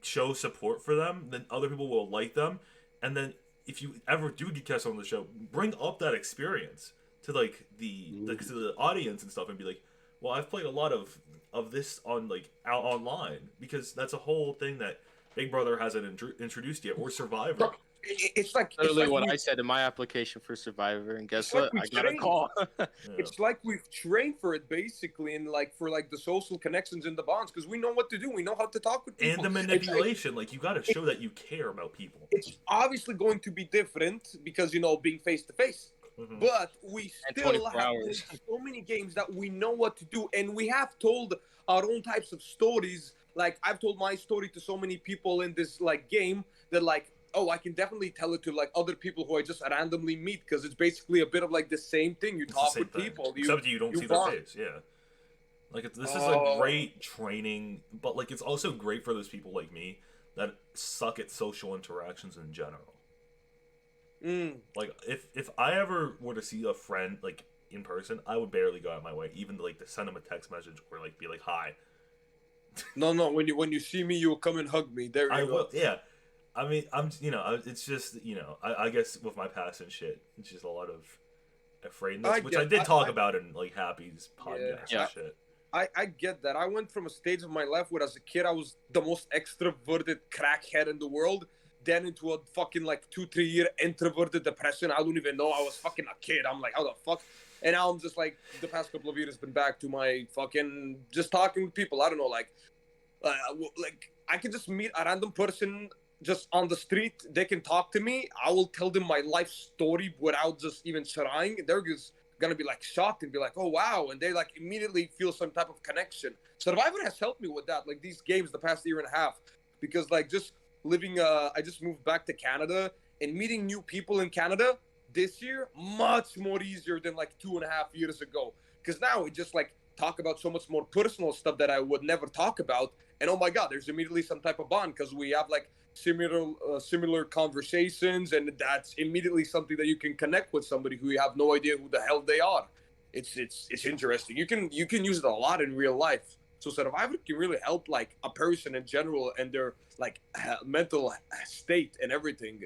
show support for them, then other people will like them, and then if you ever do get cast on the show, bring up that experience to like to the audience and stuff, and be like, well, I've played a lot of this on like out online, because that's a whole thing that Big Brother hasn't introduced yet, or Survivor. It's like Literally what we- I said in my application for Survivor, and guess It's like what? we I got a trained. call. Yeah. It's like we've trained for it basically, and like for like the social connections and the bonds, because we know what to do. We know how to talk with people. And the It's- manipulation, like you got to show that you care about people. It's obviously going to be different because being face to face. Mhm. But we And still 24 have hours. played so many games that we know what to do, and we have told our own types of stories. Like I've told my story to so many people in this like game that like, oh, I can definitely tell it to like other people who I just randomly meet, because it's basically a bit of like the same thing. You It's the talk same with thing. people, Except you don't see their bond. face. Yeah. Like this is a great training, but like it's also great for those people like me that suck at social interactions in general. Like if I ever were to see a friend like in person, I would barely go out of my way, even like to send them a text message or like be like hi. No, when you see me, you'll come and hug me. There you go. Will, yeah. I mean, it's just I guess with my past and shit, it's just a lot of afraidness, which I did talk about in like Happy's podcast and shit. I get that. I went from a stage of my life where as a kid I was the most extroverted crackhead in the world, then into a fucking like 2-3 year introverted depression. I don't even know. I was fucking a kid. I'm like, how the fuck? And now I'm just like, the past couple of years been back to my fucking just talking with people. I don't know, like I can just meet a random person just on the street. They can talk to me. I will tell them my life story without just even trying. They're just gonna be like shocked and be like, oh wow, and they like immediately feel some type of connection. Survivor has helped me with that, like these games the past year and a half, because like just living I just moved back to Canada and meeting new people in Canada this year much more easier than like 2.5 years ago, because now we just like talk about so much more personal stuff that I would never talk about, and oh my god, there's immediately some type of bond because we have like similar conversations, and that's immediately something that you can connect with somebody who you have no idea who the hell they are. It's interesting. You can use it a lot in real life. So Survivor can really help like a person in general and their like mental state and everything.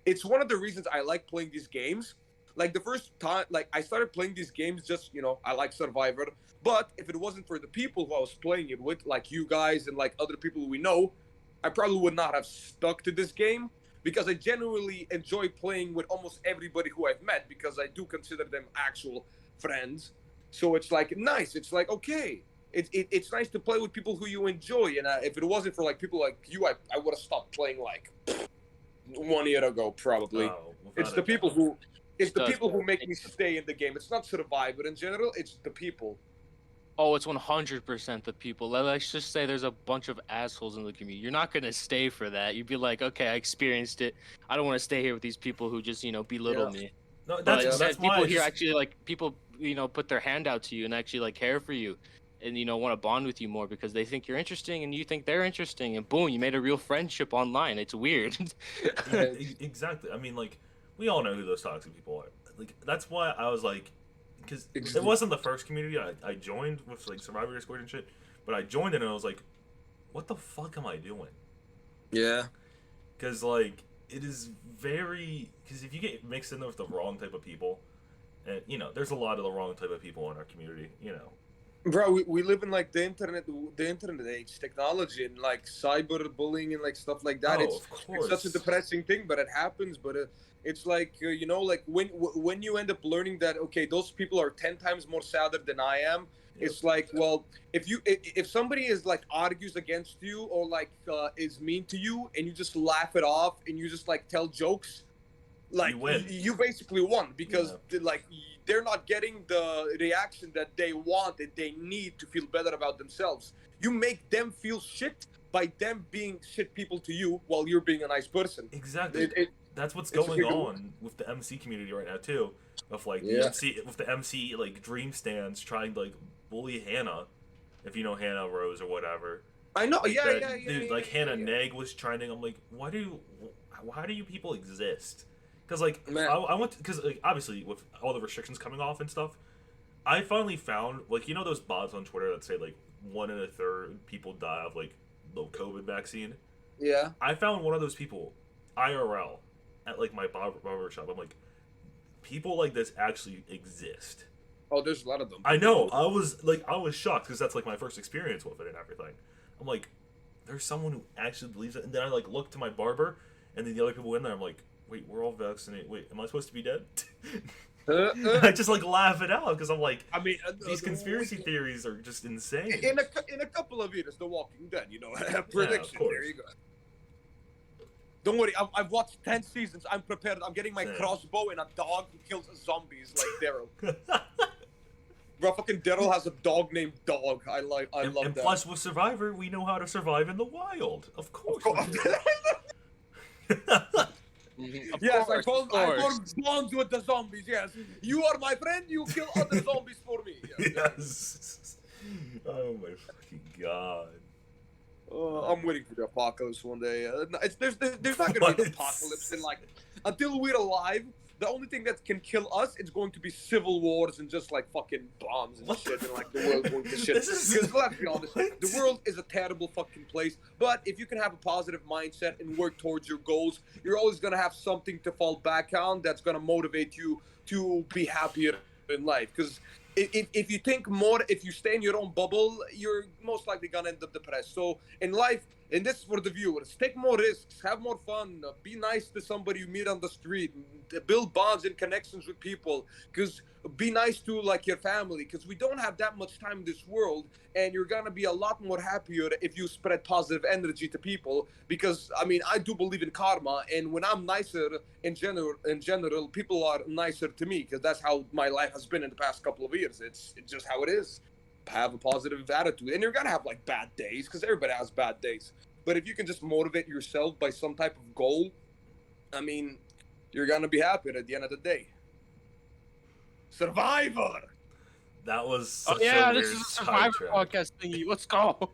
It's one of the reasons I like playing these games. Like the first time, like I started playing these games just, I like Survivor. But if it wasn't for the people who I was playing it with, like you guys and like other people we know, I probably would not have stuck to this game, because I genuinely enjoy playing with almost everybody who I've met, because I do consider them actual friends. So it's like nice. It's like, okay, it's nice to play with people who you enjoy. And if it wasn't for like people like you, I would have stopped playing like 1 year ago probably. It's the people who make me stay in the game. It's not Survivor in general. It's the people. Oh, it's 100% the people. Let's just say there's a bunch of assholes in the community. You're not going to stay for that. You'd be like, okay, I experienced it. I don't want to stay here with these people who just, belittle me. No, that's people why here actually, like, people, put their hand out to you and actually, like, care for you and, want to bond with you more because they think you're interesting and you think they're interesting. And boom, you made a real friendship online. It's weird. Exactly. I mean, like, we all know who those toxic people are. Like, that's why I was like, because it wasn't the first community I joined with like Survivor Discord and shit, but I joined it and I was like, what the fuck am I doing? Yeah. Because like it is very, because if you get mixed in with the wrong type of people, and there's a lot of the wrong type of people in our community, Bro, we live in like the internet age, technology, and like cyberbullying and like stuff like that. Of course. It's such a depressing thing, but it happens. But it's like like when you end up learning that okay, those people are 10 times more sadder than I am. Yep. It's like, well, if somebody is like argues against you or like is mean to you, and you just laugh it off and you just like tell jokes, like you basically won, because they're not getting the reaction that they want and they need to feel better about themselves. You make them feel shit by them being shit people to you while you're being a nice person. Exactly. That's what's going on with the MC community right now too. Of like the MC like dream stands trying to like bully Hannah, if you know Hannah Rose or whatever. I know. Like dude, like Hannah Neg was trending. I'm like, why do you people exist? Because like I went because like, obviously with all the restrictions coming off and stuff, I finally found like those bots on Twitter that say like 1 in a third people die of like the COVID vaccine. Yeah. I found one of those people IRL at like my barber shop. I'm like, people like this actually exist. Oh, there's a lot of them. I know. I was shocked because that's like my first experience with it and everything. I'm like, there's someone who actually believes it. And then I like look to my barber, and then the other people in there. I'm like, wait, we're all vaccinated. Wait, am I supposed to be dead? I just like laugh it out because I'm like, I mean, these conspiracy theories are just insane. In a couple of years, The Walking Dead, prediction. Yeah, there you go. Don't worry, I've watched 10 seasons. I'm prepared. I'm getting my crossbow and a dog who kills zombies like Daryl. Bro, fucking Daryl has a dog named Dog. I love that. And plus, with Survivor, we know how to survive in the wild. Of course. Yes, I form bonds with the zombies. Yes, you are my friend. You kill other zombies for me. Yes. Oh my fucking god. I'm waiting for the apocalypse one day. There's not gonna be an apocalypse, and like until we're alive, the only thing that can kill us is going to be civil wars and just like fucking bombs and shit, and like the world going to shit. Because let's be honest, the world is a terrible fucking place. But if you can have a positive mindset and work towards your goals, you're always gonna have something to fall back on that's gonna motivate you to be happier in life. Because if you think more, if you stay in your own bubble, you're most likely gonna end up depressed. So in life, and this is for the viewers, take more risks, have more fun, be nice to somebody you meet on the street, build bonds and connections with people, because be nice to like your family, because we don't have that much time in this world, and you're gonna be a lot more happier if you spread positive energy to people. Because I mean, I do believe in karma, and when I'm nicer in general, people are nicer to me, because that's how my life has been in the past couple of years. It's just how it is. Have a positive attitude, and you're gonna have like bad days, because everybody has bad days. But if you can just motivate yourself by some type of goal, I mean, you're gonna be happier at the end of the day. Survivor. That was such Oh yeah, a this weird is a Survivor sidetrack. podcast thingy. Let's go.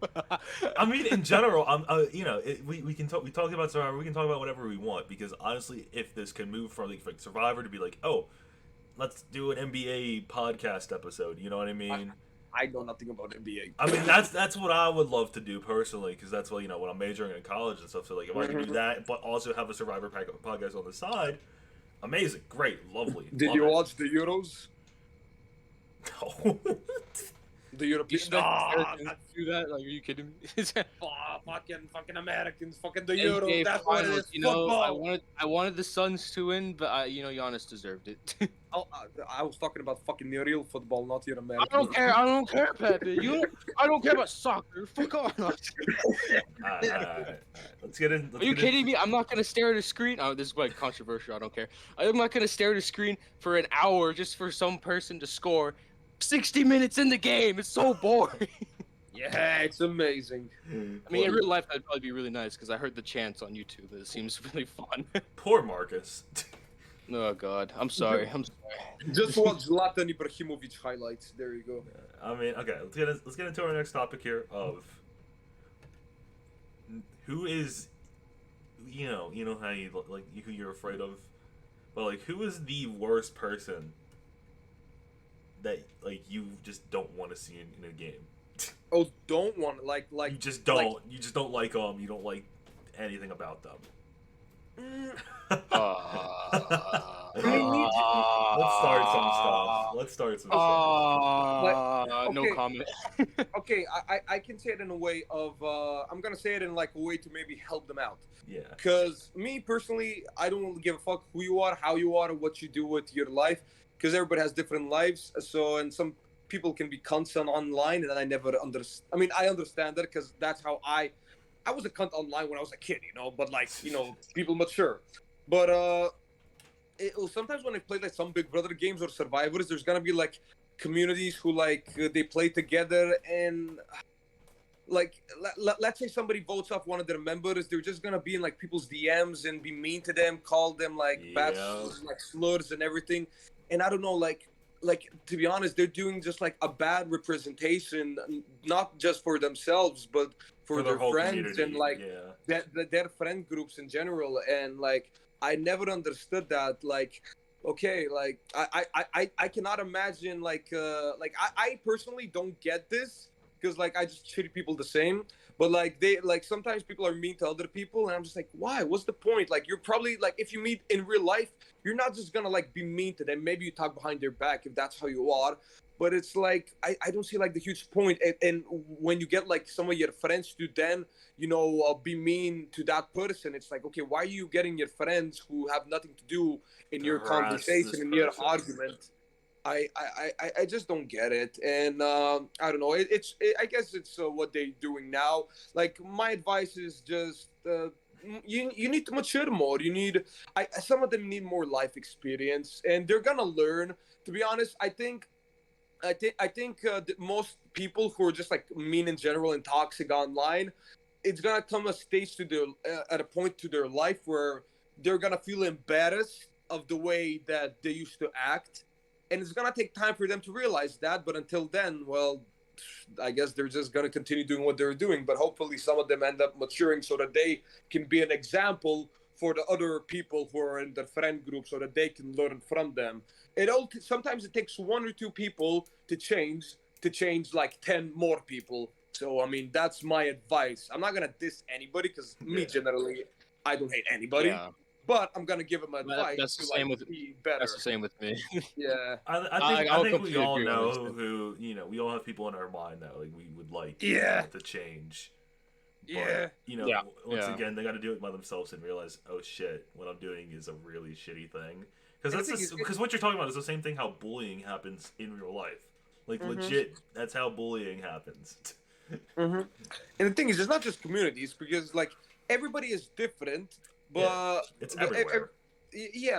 I mean, in general, you know, we can talk. We talk about Survivor. We can talk about whatever we want, because honestly, if this can move from like Survivor to be like, oh, let's do an NBA podcast episode. You know what I mean? I know nothing about NBA. I mean, that's what I would love to do personally, because that's what, you know, when I'm majoring in college and stuff. So like, if I can do that, but also have a Survivor podcast on the side, amazing, great, lovely. Did you watch the Euros? No. The European. Do that? Like, are you kidding me? Fucking Americans, fucking the NBA Euros. That's what it finals, is. you know, Football. I wanted the Suns to win, but you know, Giannis deserved it. Oh, I was talking about fucking the real football, not your American. I don't care, Pepit. I don't care about soccer. Fuck off. All right. Let's get in. Are you kidding me? I'm not gonna stare at a screen. Oh, this is like controversial. I don't care. I'm not gonna stare at a screen for an hour just for some person to score 60 minutes in the game. It's so boring. Yeah, it's amazing. I mean, in real life, that'd probably be really nice because I heard the chants on YouTube. It seems really fun. Poor Marcus. Oh God, I'm sorry. I'm sorry. Just watch Zlatan Ibrahimovic highlights. There you go. I mean, okay, let's get into our next topic here of who is, you know how you like who you're afraid of, but like who is the worst person that like you just don't want to see in a game. Oh, don't want like You just don't. You just don't like them. You don't like anything about them. Let's start some stuff. No okay. comment. Okay, I can say it in a way of I'm gonna say it in like a way to maybe help them out. Yeah. Because me personally, I don't give a fuck who you are, how you are, or what you do with your life. Because everybody has different lives. So, and some people can be constant online, and I never understand. I mean, I understand that because that's how I was a cunt online when I was a kid, you know. But like, you know, people mature. But sometimes when I play like some Big Brother games or Survivors, there's gonna be like communities who like they play together, and like let's say somebody votes off one of their members, they're just gonna be in like people's DMs and be mean to them, call them like bad like slurs and everything. And I don't know, like to be honest, they're doing just like a bad representation, not just for themselves, but for their friends community. And like their friend groups in general. And like I never understood that. Like, okay, like I cannot imagine like I personally don't get this because like I just treat people the same. But like they like sometimes people are mean to other people, and I'm just like, why? What's the point? Like you're probably like if you meet in real life, you're not just gonna like be mean to them. Maybe you talk behind their back if that's how you are. But it's like I don't see like the huge point. And when you get like some of your friends to then be mean to that person, it's like, okay, why are you getting your friends who have nothing to do in your conversation in your argument? I just don't get it, and I don't know. I guess it's what they're doing now. Like my advice is just you need to mature more. You need some of them need more life experience, and they're gonna learn. To be honest, I think that most people who are just like mean in general and toxic online, it's gonna come a stage to their at a point to their life where they're gonna feel embarrassed of the way that they used to act. And it's going to take time for them to realize that. But until then, well, I guess they're just gonna continue doing what they're doing. But hopefully, some of them end up maturing so that they can be an example for the other people who are in their friend group, so that they can learn from them. Sometimes it takes one or two people to change like 10 more people. So I mean, that's my advice. I'm not gonna diss anybody because me generally, I don't hate anybody. Yeah. But I'm gonna give them advice That's the to same like with be better. That's the same with me. Yeah. I think we all agree on know this. who, we all have people in our mind that like we would like to change. Yeah. But, once again, they got to do it by themselves and realize, oh shit, what I'm doing is a really shitty thing. Because what you're talking about is the same thing how bullying happens in real life. Like legit, that's how bullying happens. And the thing is, it's not just communities because like everybody is different, but it's everywhere.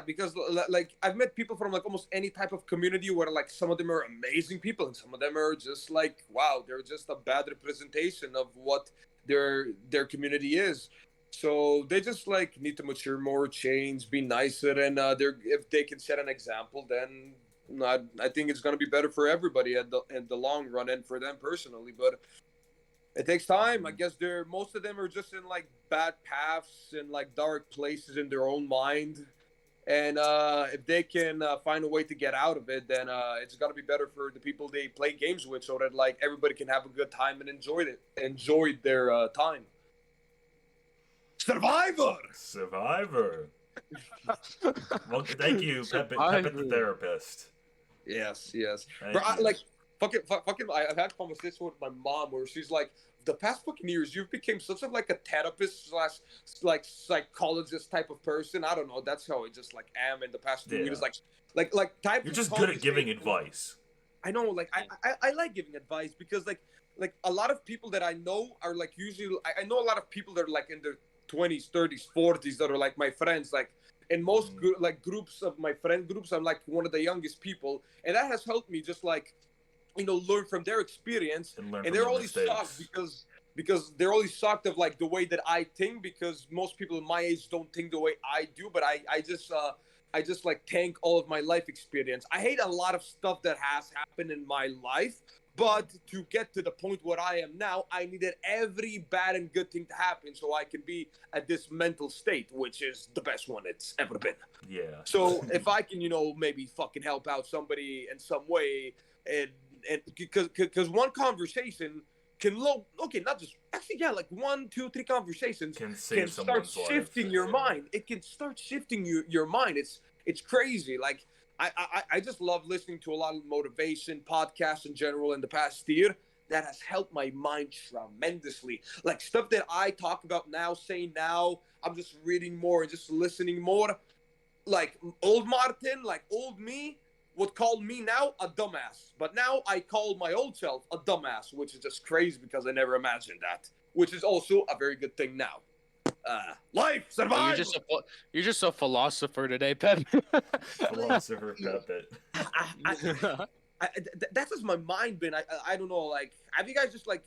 Because like I've met people from like almost any type of community where like some of them are amazing people and some of them are just like, wow, they're just a bad representation of what their community is. So they just like need to mature more, change, be nicer, and if they can set an example, then I think it's gonna be better for everybody in the long run and for them personally. But it takes time. I guess most of them are just in like bad paths and like dark places in their own mind. And if they can find a way to get out of it, then it's gonna be better for the people they play games with, so that like everybody can have a good time and enjoy their time. Survivor. Well, thank you, Pepit the therapist. Yes. Thank Bro, you. I've had conversations with my mom where she's like, the past fucking years, you've become such of like a therapist / like psychologist type of person. I don't know. That's how I just like am in the past 2 years. Like type. You're just good at giving advice. I know. Like I like giving advice because like a lot of people that I know are like usually I know a lot of people that are like in their 20s, 30s, 40s that are like my friends. Like in most groups of my friend groups, I'm like one of the youngest people, and that has helped me just like, learn from their experience, and they're only shocked because they're only shocked of like the way that I think, because most people in my age don't think the way I do. But I just like thank all of my life experience. I hate a lot of stuff that has happened in my life, but to get to the point where I am now, I needed every bad and good thing to happen so I can be at this mental state, which is the best one it's ever been. Yeah. So if I can, maybe fucking help out somebody in some way, and because one conversation can not just actually like 1, 2, 3 conversations can start shifting your mind. It can start shifting your mind. It's crazy. Like I just love listening to a lot of motivation podcasts in general in the past year. That has helped my mind tremendously. Like stuff that I talk about now, say now, I'm just reading more and just listening more. Like old Martin, like old me, would call me now a dumbass. But now I call my old self a dumbass, which is just crazy because I never imagined that. Which is also a very good thing now. Life, survival. You're just a philosopher today, Pep. Philosopher Pepit. That's just my mind been. I don't know. Like, have you guys just like?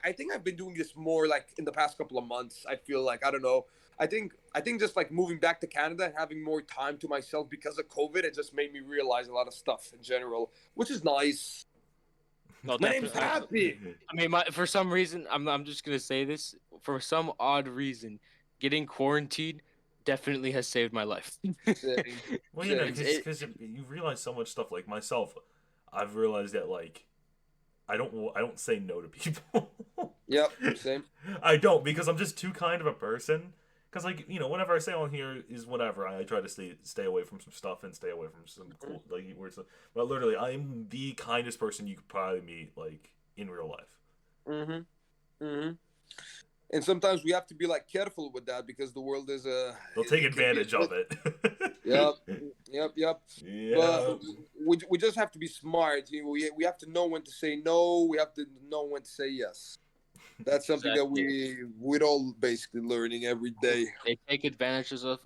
I think I've been doing this more like in the past couple of months. I feel like I don't know. I think just like moving back to Canada and having more time to myself because of COVID, it just made me realize a lot of stuff in general, which is nice. No, My name's Happy. I mean, for some reason, I'm just gonna say this. For some odd reason, getting quarantined definitely has saved my life. Well, because you realize so much stuff. Like myself, I've realized that like I don't say no to people. Yep, same. I don't, because I'm just too kind of a person. Because like whatever I say on here is whatever. I try to stay away from some stuff and stay away from some cool like weird stuff. But literally, I'm the kindest person you could probably meet like in real life. And sometimes we have to be like careful with that because the world is they'll take advantage of it. Yep. Yeah. But we just have to be smart. We have to know when to say no. We have to know when to say yes. That's something that we're all basically learning every day. They take advantages of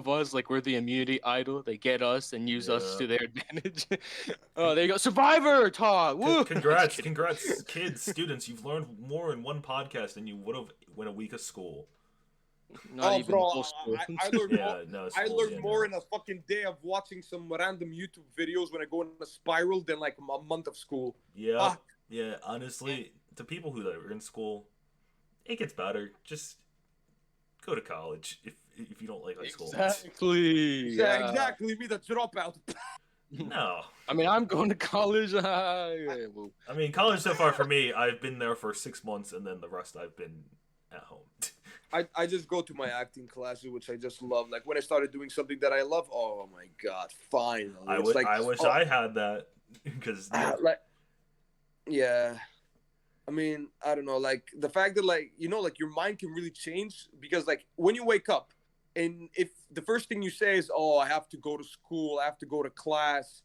us, like we're the immunity idol. They get us and use us to their advantage. Oh, there you go, Survivor talk. Woo! Congrats, kids, students. You've learned more in one podcast than you would have in a week of school. Not even bro, full school. I learned more in a fucking day of watching some random YouTube videos when I go in a spiral than like a month of school. Yeah. Yeah, honestly, to people who are in school, it gets better. Just go to college if you don't like high school. Exactly. Yeah, Yeah. exactly. Me, the dropout. No. I mean, I'm going to college. Yeah, well, I mean, college so far for me, I've been there for 6 months, and then the rest I've been at home. I just go to my acting classes, which I just love. Like when I started doing something that I love, oh my god, finally! It's like I wish oh, I had that because like yeah. I mean, I don't know, like the fact that like like your mind can really change because like when you wake up and if the first thing you say is, "Oh, I have to go to school, I have to go to class,"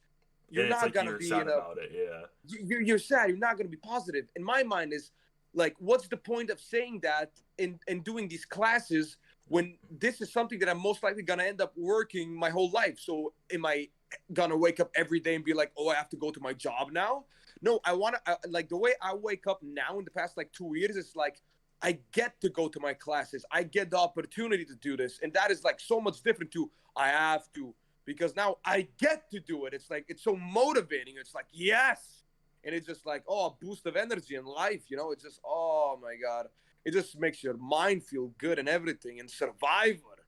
you're it's not like gonna you're be sad in a about it. Yeah. you're sad. You're not gonna be positive. And my mind is like, what's the point of saying that and doing these classes when this is something that I'm most likely gonna end up working my whole life? So am I gonna wake up every day and be like, oh, I have to go to my job now? No, I want to like the way I wake up now in the past like 2 years. It's like I get to go to my classes. I get the opportunity to do this, and that is like so much different to I have to because now I get to do it. It's like it's so motivating. It's like yes, and it's just like a boost of energy in life. It's just oh my god, it just makes your mind feel good and everything and Survivor.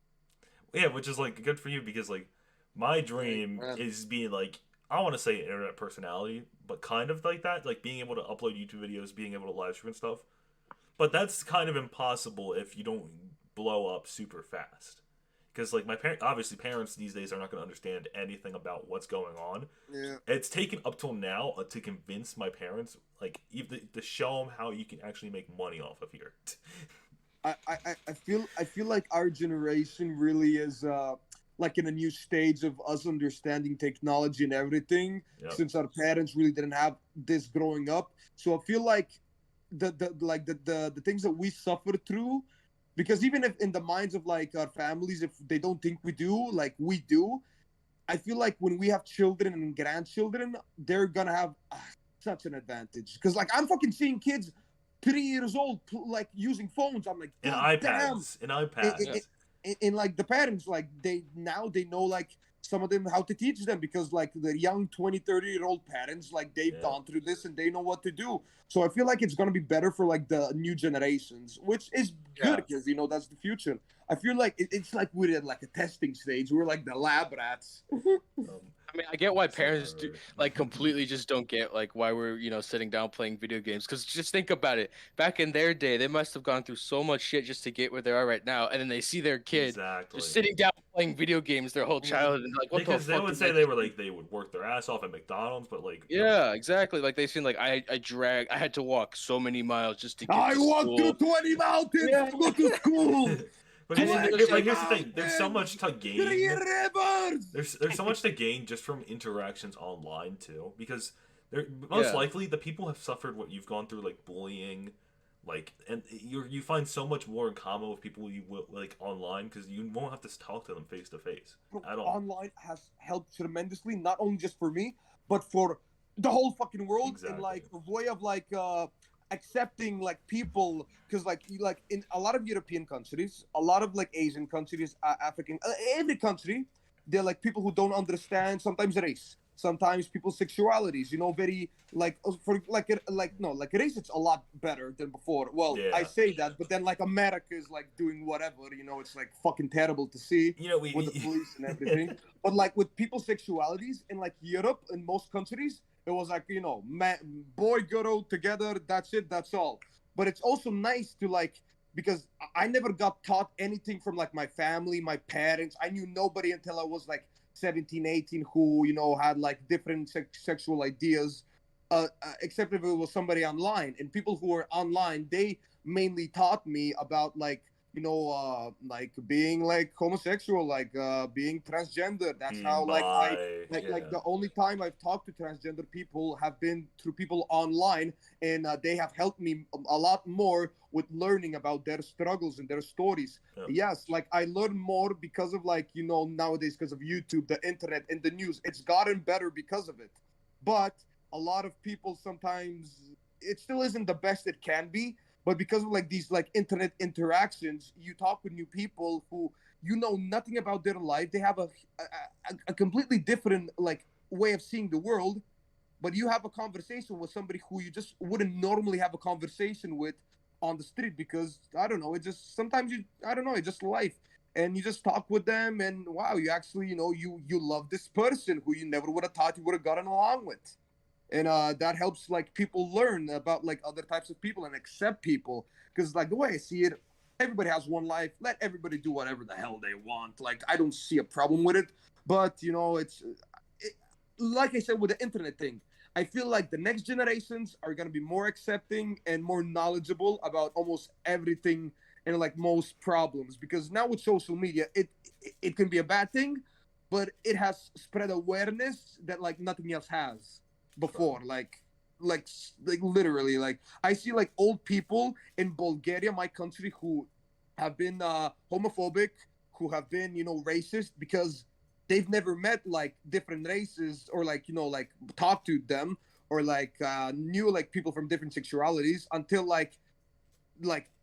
Yeah, which is like good for you because like my Like, dream man. is being like I want to say internet personality, but kind of like that, like being able to upload YouTube videos, being able to live stream and stuff. But that's kind of impossible if you don't blow up super fast. Because like my parents, obviously parents these days are not going to understand anything about what's going on. Yeah. It's taken up till now to convince my parents, like even to show them how you can actually make money off of here. I feel like our generation really is like in a new stage of us understanding technology and everything Yep. since our parents really didn't have this growing up. So I feel like the things that we suffer through because even if in the minds of like our families if they don't think we do like we do, I feel like when we have children and grandchildren they're gonna have such an advantage because like I'm fucking seeing kids 3 years old like using phones. I'm like And god damn. iPads, and iPads. And like the parents like they know like some of them how to teach them because like the young 20, 30-year-old parents like they've Yeah. gone through this and they know what to do. So I feel like it's going to be better for like the new generations, which is Yeah. good because that's the future. I feel like it's like we're at like a testing stage. We're like the lab rats. I mean, I get why So parents do hard. like completely just don't get like why we're sitting down playing video games. Because just think about it. Back in their day, they must have gone through so much shit just to get where they are right now, and then they see their kid Exactly. just sitting down playing video games their whole childhood, and like, what Because the they fuck would is say that? they were like they would work their ass off at McDonald's, but like Yeah, exactly. Like they seen like I had to walk so many miles just to get I to walked through school. 20 mountains Yeah. to go to school. but And then there's like- here's the thing: there's so much to 3 gain. rivers. There's so much to gain just from interactions online too, because they're most Yeah. likely the people have suffered what you've gone through, like bullying, like, and you find so much more in common with people you will like online because you won't have to talk to them face to face at all. Online has helped tremendously, not only just for me, but for the whole fucking world. Exactly. And like a way of like accepting like people, because like in a lot of European countries, a lot of like Asian countries, African, every country, they're like people who don't understand sometimes race, sometimes people's sexualities. Very like for like no like race. It's a lot better than before. Well, Yeah. I say that, but then like America is like doing whatever. It's like fucking terrible to see with the police and everything. But like with people's sexualities in like Europe and most countries, it was like man, boy, girl together. That's it. That's all. But it's also nice to like because I never got taught anything from like my family, my parents. I knew nobody until I was like 17, 18 who had like different sexual ideas, except if it was somebody online. And people who were online, they mainly taught me about like like being like homosexual, like being transgender. That's Being how like yeah. the only time I've talked to transgender people have been through people online, and they have helped me a lot more with learning about their struggles and their stories. Yeah. Yes, like I learn more because of like nowadays because of YouTube, the internet, and the news. It's gotten better because of it, but a lot of people sometimes it still isn't the best it can be. But because of like these like internet interactions, you talk with new people who nothing about their life. They have a completely different like way of seeing the world, but you have a conversation with somebody who you just wouldn't normally have a conversation with on the street because I don't know, it just sometimes you I don't know, it's just life. And you just talk with them and wow, you actually, you love this person who you never would have thought you would have gotten along with. And that helps like people learn about like other types of people and accept people. Because like the way I see it, everybody has one life. Let everybody do whatever the hell they want. Like I don't see a problem with it. But like I said with the internet thing, I feel like the next generations are gonna be more accepting and more knowledgeable about almost everything and like most problems. Because now with social media, it can be a bad thing, but it has spread awareness that like nothing else has before. Like literally, like I see like old people in Bulgaria, my country, who have been homophobic, who have been racist because they've never met like different races or like like talked to them or like knew like people from different sexualities until like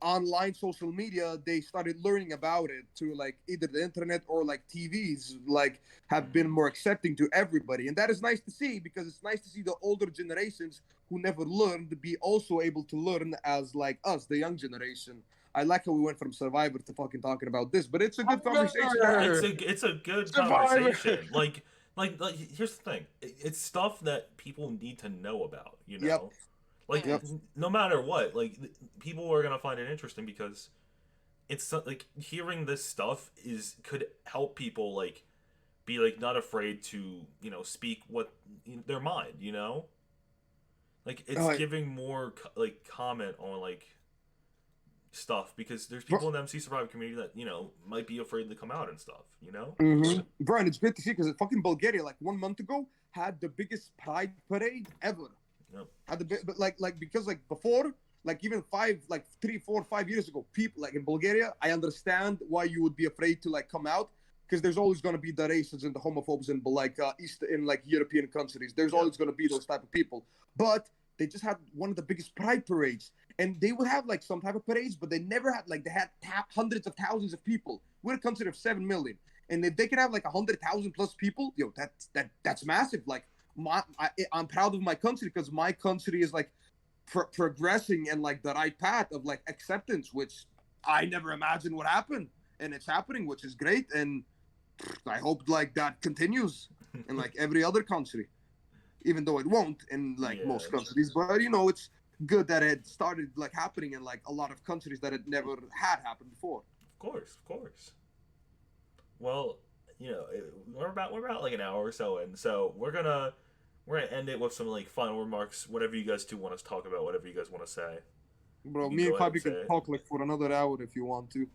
online social media they started learning about it through like either the internet or like TVs like have been more accepting to everybody. And that is nice to see because it's nice to see the older generations who never learned to be also able to learn as like us, the young generation. I like how we went from Survivor to fucking talking about this, but it's a good conversation. It's a good Survivor. conversation. Like here's the thing. It's stuff that people need to know about, Yep. Like Yep. no matter what, like people are gonna find it interesting because it's like hearing this stuff could help people like be like not afraid to speak what their mind, like it's giving more like comment on like stuff because there's people in the MC Survivor community that might be afraid to come out and stuff, Mm-hmm. Brian, it's great to see because fucking Bulgaria, like 1 month ago, had the biggest pride parade ever. Yep. But like because like before, like even 3, 4, 5 years ago, people like in Bulgaria, I understand why you would be afraid to like come out because there's always gonna be the racists and the homophobes in like European countries. There's always gonna be those type of people. But they just had one of the biggest pride parades, and they would have like some type of parades, but they never had like they had hundreds of thousands of people. We're a country of 7 million, and if they can have like 100,000 plus people, that's massive. Like I'm proud of my country because my country is like progressing in like the right path of like acceptance, which I never imagined would happen, and it's happening, which is great. And I hope like that continues in like every other country, even though it won't in like most countries. But it's good that it started like happening in like a lot of countries that it never had happened before. Of course. Well, we're about like an hour or so in, so we're gonna end it with some like final remarks. Whatever you guys two want us to talk about, whatever you guys want to say. Bro, me and Fabi can talk like for another hour if you want to.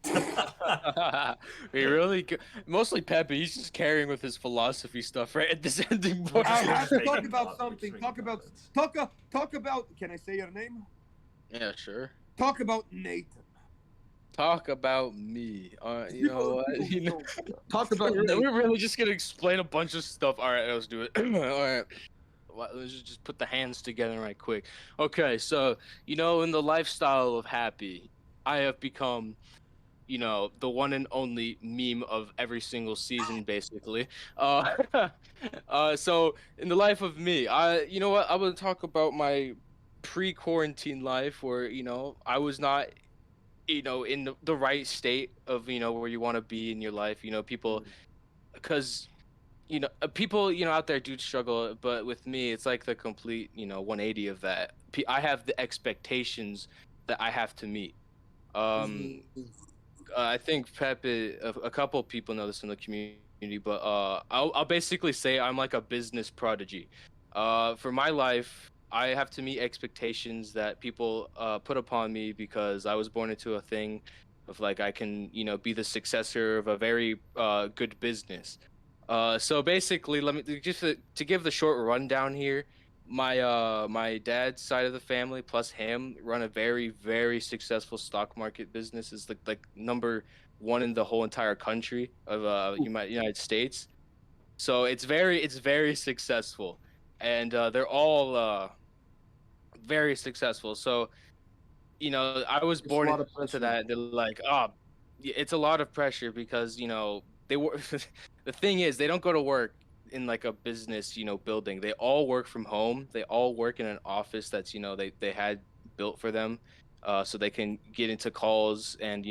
We really mostly Pepit. He's just carrying with his philosophy stuff right at this ending point. I have to talk about something. Talk about. Can I say your name? Yeah, sure. Talk about Nathan. Talk about me. You know what? Talk about. We're really just gonna explain a bunch of stuff. All right, let's do it. All right. Let's just put the hands together right quick. Okay, so in the lifestyle of Happy, I have become, the one and only meme of every single season, basically. So in the life of me, you know what? I want to talk about my pre-quarantine life, where I was not, in the right state of where you want to be in your life. People, because people out there do struggle, but with me it's like the complete 180 of that. I have the expectations that I have to meet. I think Pepit, a couple of people know this in the community, but I'll basically say I'm like a business prodigy. For my life, I have to meet expectations that people put upon me because I was born into a thing of like I can be the successor of a very good business. So basically, let me just to give the short rundown here. My dad's side of the family plus him run a very, very successful stock market business. Is like number one in the whole entire country of United States. So it's very successful, and they're all very successful. So I was born into that. They're like, it's a lot of pressure because they were. The thing is, they don't go to work in like a business, building. They all work from home. They all work in an office that's, they had built for them, so they can get into calls and,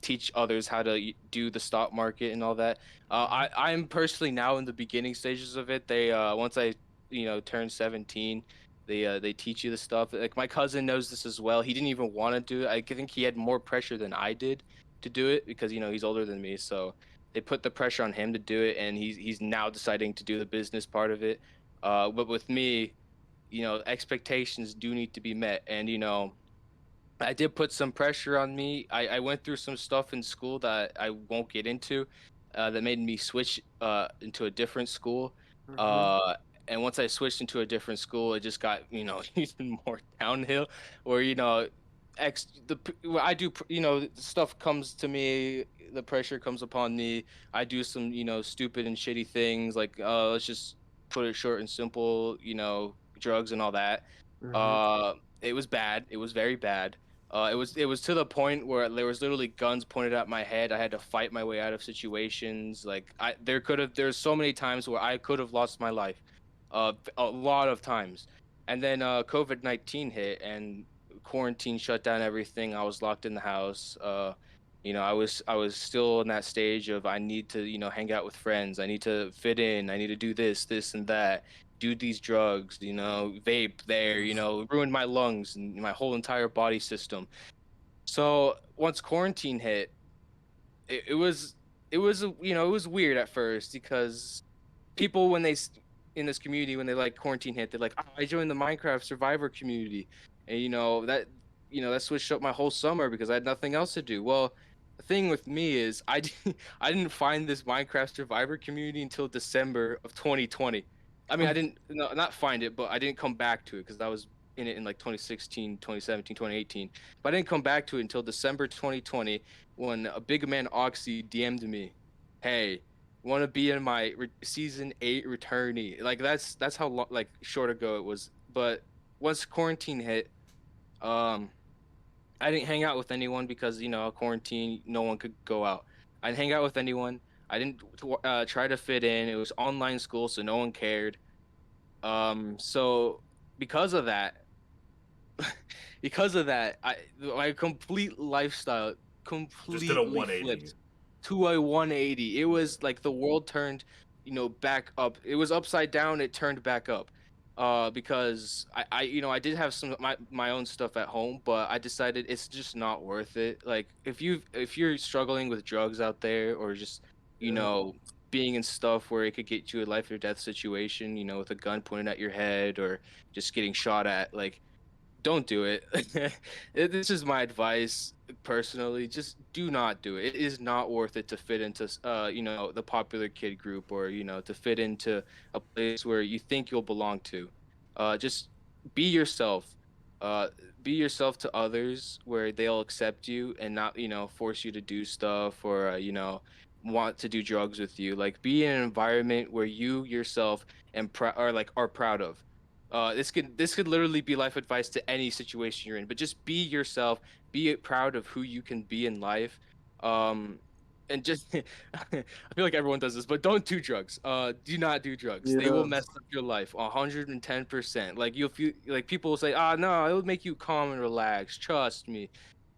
teach others how to do the stock market and all that. I'm personally now in the beginning stages of it. They once I, turn 17, they teach you the stuff. Like my cousin knows this as well. He didn't even want to do it. I think he had more pressure than I did to do it because, he's older than me. So they put the pressure on him to do it, and he's now deciding to do the business part of it. But with me, expectations do need to be met, and I did put some pressure on me. I went through some stuff in school that I won't get into, that made me switch into a different school. Mhm. Uh, and once I switched into a different school, it just got even more downhill. Where I do stuff comes to me, the pressure comes upon me. I do some stupid and shitty things like let's just put it short and simple, drugs and all that. Mhm. Uh, it was bad. It was very bad. It was to the point where there was literally guns pointed at my head. I had to fight my way out of situations. Like there's so many times where I could have lost my life, a lot of times. And then COVID-19 hit and quarantine shut down everything. I was locked in the house. I was still in that stage of I need to hang out with friends. I need to fit in. I need to do this and that, do these drugs, vape there, ruin my lungs and my whole entire body system. So once quarantine hit, it was weird at first because people in this community when they like quarantine hit, they're like, oh, I joined the Minecraft Survivor community, and that switched up my whole summer because I had nothing else to do. Well, the thing with me is I didn't find this Minecraft Survivor community until December of 2020. I mean, I didn't not find it, but I didn't come back to it because I was in it in like 2016, 2017, 2018. But I didn't come back to it until December 2020 when a big man Oxy DM'd me, "Hey, want to be in my season 8 returnee." Like that's how like short ago it was. But once quarantine hit, um I didn't hang out with anyone because quarantine, no one could go out. I didn't hang out with anyone. I didn't try to fit in. It was online school, so no one cared. So because of that, because of that, my complete lifestyle Just did a completely 180. flipped to a 180. It was like the world turned, back up. It was upside down. It turned back up. Because I did have some my own stuff at home, but I decided it's just not worth it. Like if you're struggling with drugs out there, or just you Yeah. know being in stuff where it could get you a life or death situation, with a gun pointed at your head or just getting shot at, like don't do it. This is my advice personally. Just do not do it. It is not worth it to fit into, the popular kid group, or, to fit into a place where you think you'll belong to. Just be yourself. Uh, be yourself to others where they'll accept you and not, force you to do stuff or, want to do drugs with you. Like be in an environment where you yourself are proud of. This could literally be life advice to any situation you're in, but just be yourself, be proud of who you can be in life. Um and just I feel like everyone does this, but don't do drugs. Do not do drugs. They will Yeah. mess up your life 110%. Like you'll feel like people will say, "Ah, no, it'll make you calm and relax. Trust me."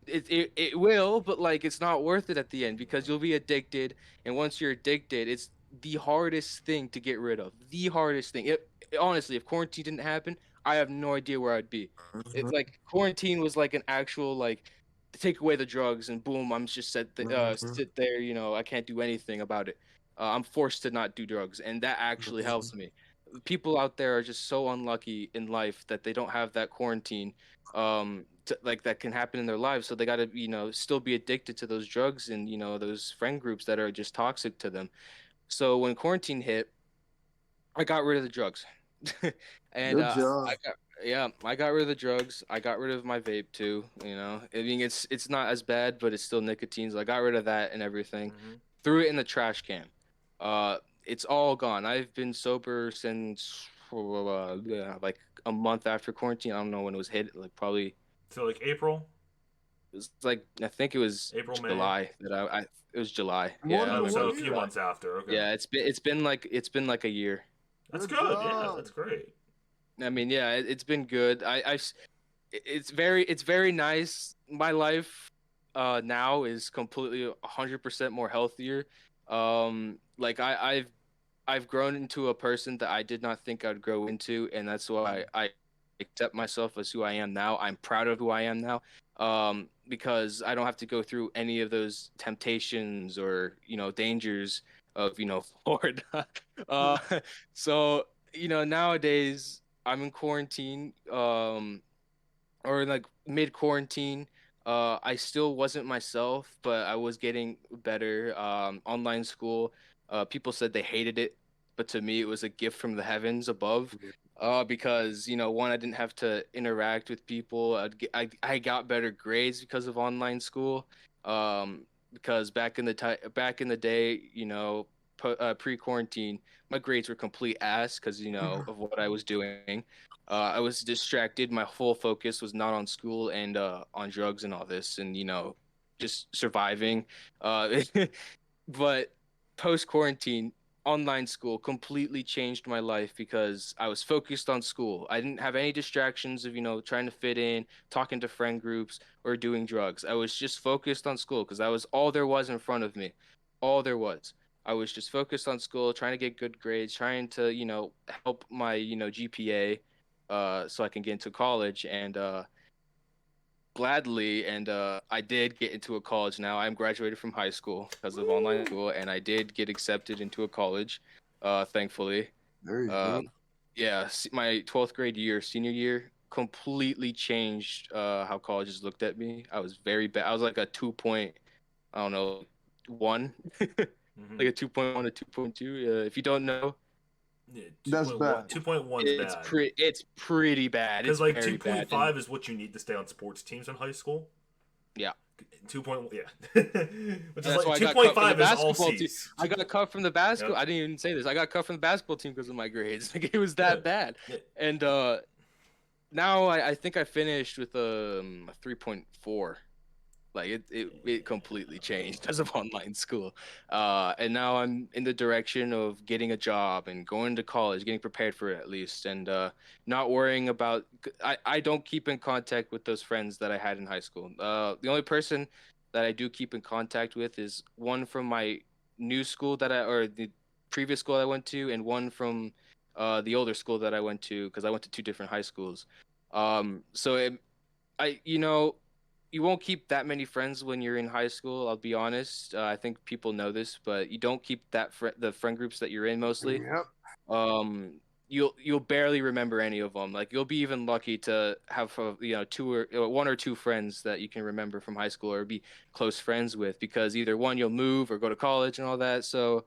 It will, but like it's not worth it at the end because you'll be addicted, and once you're addicted, it's the hardest thing to get rid of. The hardest thing. Honestly, if quarantine didn't happen, I have no idea where I'd be. It's Mhm. like quarantine was like an actual like take away the drugs and boom, I'm just Mhm. sit there. I can't do anything about it. I'm forced to not do drugs, and that actually helps Mhm. me. People out there are just so unlucky in life that they don't have that quarantine like that can happen in their lives, so they got to still be addicted to those drugs and those friend groups that are just toxic to them. So when quarantine hit, I got rid of the drugs. And Good job. I got rid of the drugs. I got rid of my vape too, I mean it's not as bad, but it's still nicotine, so I got rid of that and everything. Hmm. Threw it in the trash can. It's all gone. I've been sober since yeah, like a month after quarantine. I don't know when it was hit, like probably So like April. was like I think it was April, May? July that I it was July. What- Yeah, I Oh, remember. so a what few year? months after. Okay. Yeah, it's been like a year. That's Good good. Yeah, job. that's great. I mean, yeah, it's been good. It's very nice. My life now is completely 100% more healthier. Like I've grown into a person that I did not think I'd grow into, and that's why I accept myself as who I am now. I'm proud of who I am now, because I don't have to go through any of those temptations or dangers of Ford. uh, so nowadays I'm in quarantine, or like mid quarantine. I still wasn't myself, but I was getting better. Online school, people said they hated it, but to me, it was a gift from the heavens above. Because one, I didn't have to interact with people. I got better grades because of online school. Because back in the day, pre quarantine, my grades were complete ass because of what I was doing. I was distracted. My full focus was not on school and on drugs and all this, and just surviving. Uh, but post quarantine, online school completely changed my life because I was focused on school. I didn't have any distractions of trying to fit in, talking to friend groups, or doing drugs. I was just focused on school because that was all there was in front of me. All there was. I was just focused on school, trying to get good grades, trying to help my GPA, so I can get into college, and gladly, and I did get into a college. Now I'm graduated from high school because of online school, and I did get accepted into a college, thankfully. There you go. Yeah, my 12th grade year, senior year, completely changed how colleges looked at me. I was very bad. I was like a 2 point, I don't know, 1, Mm-hmm. like a 2.1 to 2.2. If you don't know, Yeah, That's 2.1. bad. 2.1's it's bad. pretty bad. Because It's like very bad. 2.5 is what you need to stay on sports teams in high school. Yeah. 2.1, yeah. Which is That's like why I got cut from the 2.5 is all basketball team. C's. I got cut from the basketball. Yep. I didn't even say this. I got cut from the basketball team because of my grades. Like it was Yeah. that bad. Yeah. And now I think I finished with a 3.4. Like it completely changed because of online school. And now I'm in the direction of getting a job and going to college, getting prepared for it at least, and not worrying about. I don't keep in contact with those friends that I had in high school. The only person that I do keep in contact with is one from my new school or the previous school I went to, and one from the older school that I went to, because I went to two different high schools. So I you won't keep that many friends when you're in high school. I'll be honest. I think people know this, but you don't keep the friend groups that you're in mostly. Yep. You'll barely remember any of them. Like you'll be even lucky to have two or one or two friends that you can remember from high school or be close friends with, because either one, you'll move or go to college and all that. So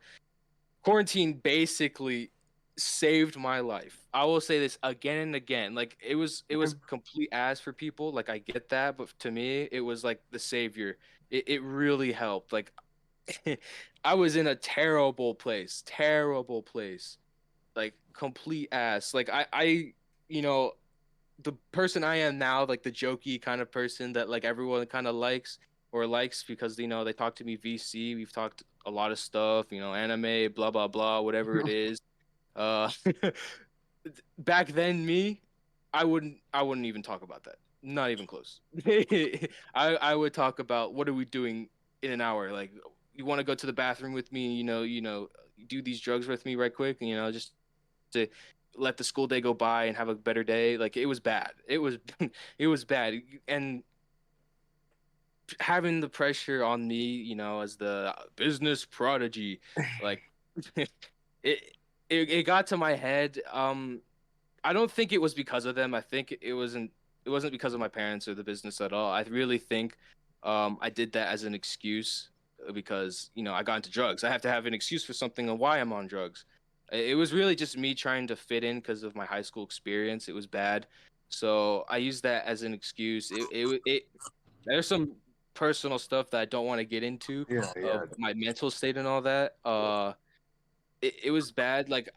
quarantine basically saved my life. I will say this again and again. Like it was complete ass for people. Like I get that, but to me, it was like the savior. It really helped. Like I was in a terrible place, like complete ass. Like you know, the person I am now, like the jokey kind of person that like everyone kind of likes because they talk to me VC. We've talked a lot of stuff, anime, blah blah blah, whatever it is. Uh, back then, I wouldn't even talk about that. Not even close. I would talk about what are we doing in an hour. Like, you want to go to the bathroom with me? Do these drugs with me right quick. Just to let the school day go by and have a better day. Like it was bad. It was it was bad. And having the pressure on me, as the business prodigy, like it, it got to my head. I don't think it was because of them. I think it wasn't because of my parents or the business at all. I really think I did that as an excuse because I got into drugs. I have to have an excuse for something and why I'm on drugs. It was really just me trying to fit in because of my high school experience. It was bad, so I used that as an excuse. There's some personal stuff that I don't want to get into of my mental state and all that. It was bad. Like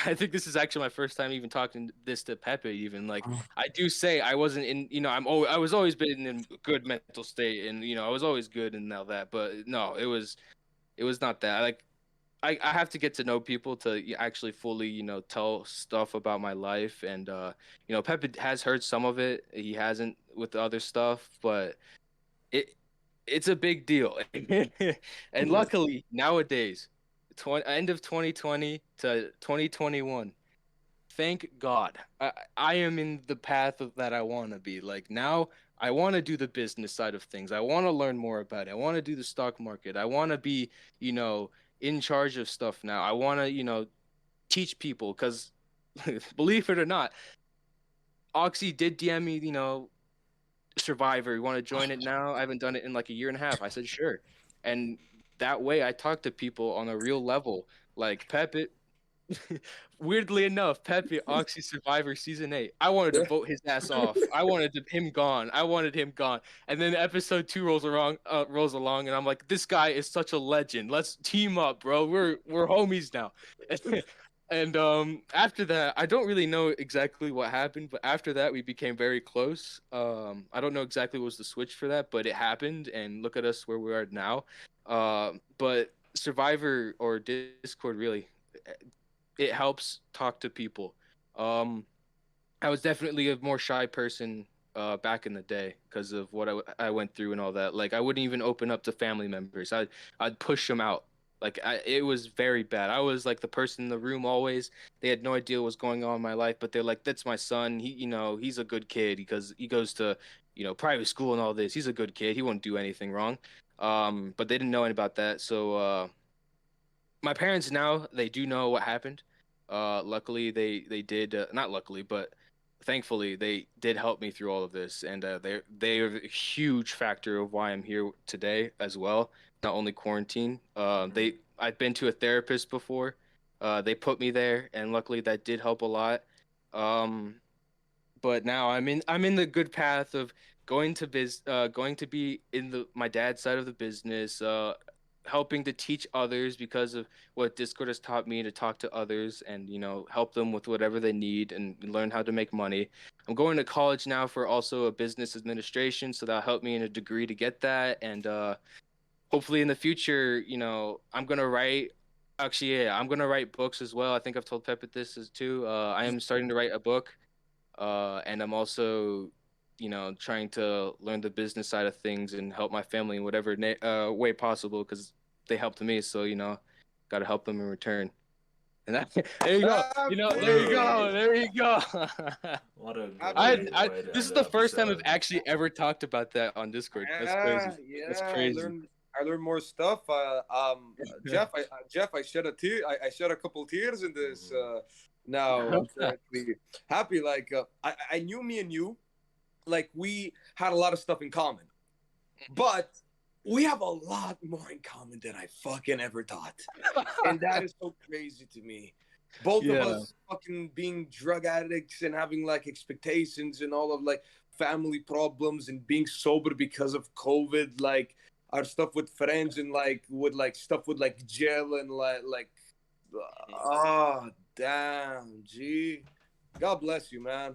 I think this is actually my first time even talking this to Pepit. Even like I do say I wasn't in, I was always been in a good mental state, and I was always good and all that. But no, it was not that. I have to get to know people to actually fully tell stuff about my life, and Pepit has heard some of it. He hasn't with the other stuff, but it it's a big deal. And luckily nowadays, end of 2020 to 2021, thank God, I am in the path that I want to be. Like now, I want to do the business side of things. I want to learn more about it. I want to do the stock market. I want to be, in charge of stuff now. I want to, teach people because, believe it or not, Oxy did DM me, Survivor. You want to join it now? I haven't done it in like a year and a half. I said sure, and that way I talk to people on a real level, like Pepit. Weirdly enough, Pepit Oxy Survivor season 8. I wanted to Yeah. vote his ass off. I wanted him gone. I wanted him gone. And then episode 2 rolls along, and I'm like, this guy is such a legend. Let's team up, bro. We're homies now. And after that, I don't really know exactly what happened, but after that, we became very close. I don't know exactly what was the switch for that, but it happened, and look at us where we are now. But Survivor or Discord really, it helps talk to people. Um, I was definitely a more shy person back in the day because of what I went through and all that. Like I wouldn't even open up to family members. I'd push them out. Like it was very bad. I was like the person in the room always. They had no idea what was going on in my life, but they're like, "That's my son. He's a good kid because he goes to private school and all this. He's a good kid. He won't do anything wrong." But they didn't know any about that. So my parents now they do know what happened. Luckily they did not luckily, but thankfully they did help me through all of this, and they're a huge factor of why I'm here today as well. Not only quarantine. I've been to a therapist before. They put me there, and luckily that did help a lot. Um, but now I'm in the good path of going to be in the my dad's side of the business, helping to teach others because of what Discord has taught me to talk to others and help them with whatever they need and learn how to make money. I'm going to college now for also a business administration, so that'll help me in a degree to get that, and hopefully in the future, I'm gonna write. Actually, yeah, I'm gonna write books as well. I think I've told Pepit this as too. I am starting to write a book, and I'm also, trying to learn the business side of things and help my family in whatever way possible because they helped me. So got to help them in return. And that, there you go. There you go. There you go. What a I- great I way to this is end the the first time I've episode. actually ever talked about that on Discord. That's crazy. That's crazy. I learned more stuff. Jeff, I shed a tear. I shed a couple tears in this. Now I'm currently happy. Like I knew me and you, like we had a lot of stuff in common, but we have a lot more in common than I fucking ever thought, and that is so crazy to me. Both of Yeah. us fucking being drug addicts and having like expectations and all of like family problems and being sober because of COVID, like our stuff with friends and like with like stuff with like jail and like oh damn, gee. God bless you, man.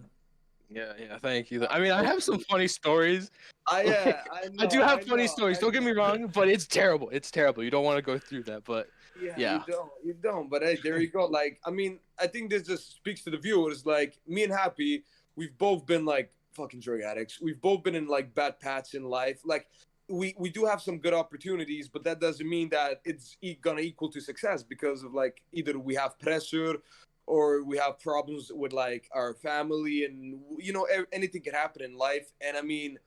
Yeah. Thank you. I mean, I have some funny stories. I I do know, have I funny know, stories. I Don't get me know. wrong, but it's terrible. It's terrible. You don't want to go through that, but Yeah, yeah. you don't. But hey, there you go. Like, I mean, I think this just speaks to the viewers. Like, me and Happy, we've both been like fucking drug addicts. We've both been in like bad paths in life. Like, we do have some good opportunities, but that doesn't mean that it's gonna equal to success because of like either we have pressure or we have problems with like our family, and anything can happen in life. And I mean,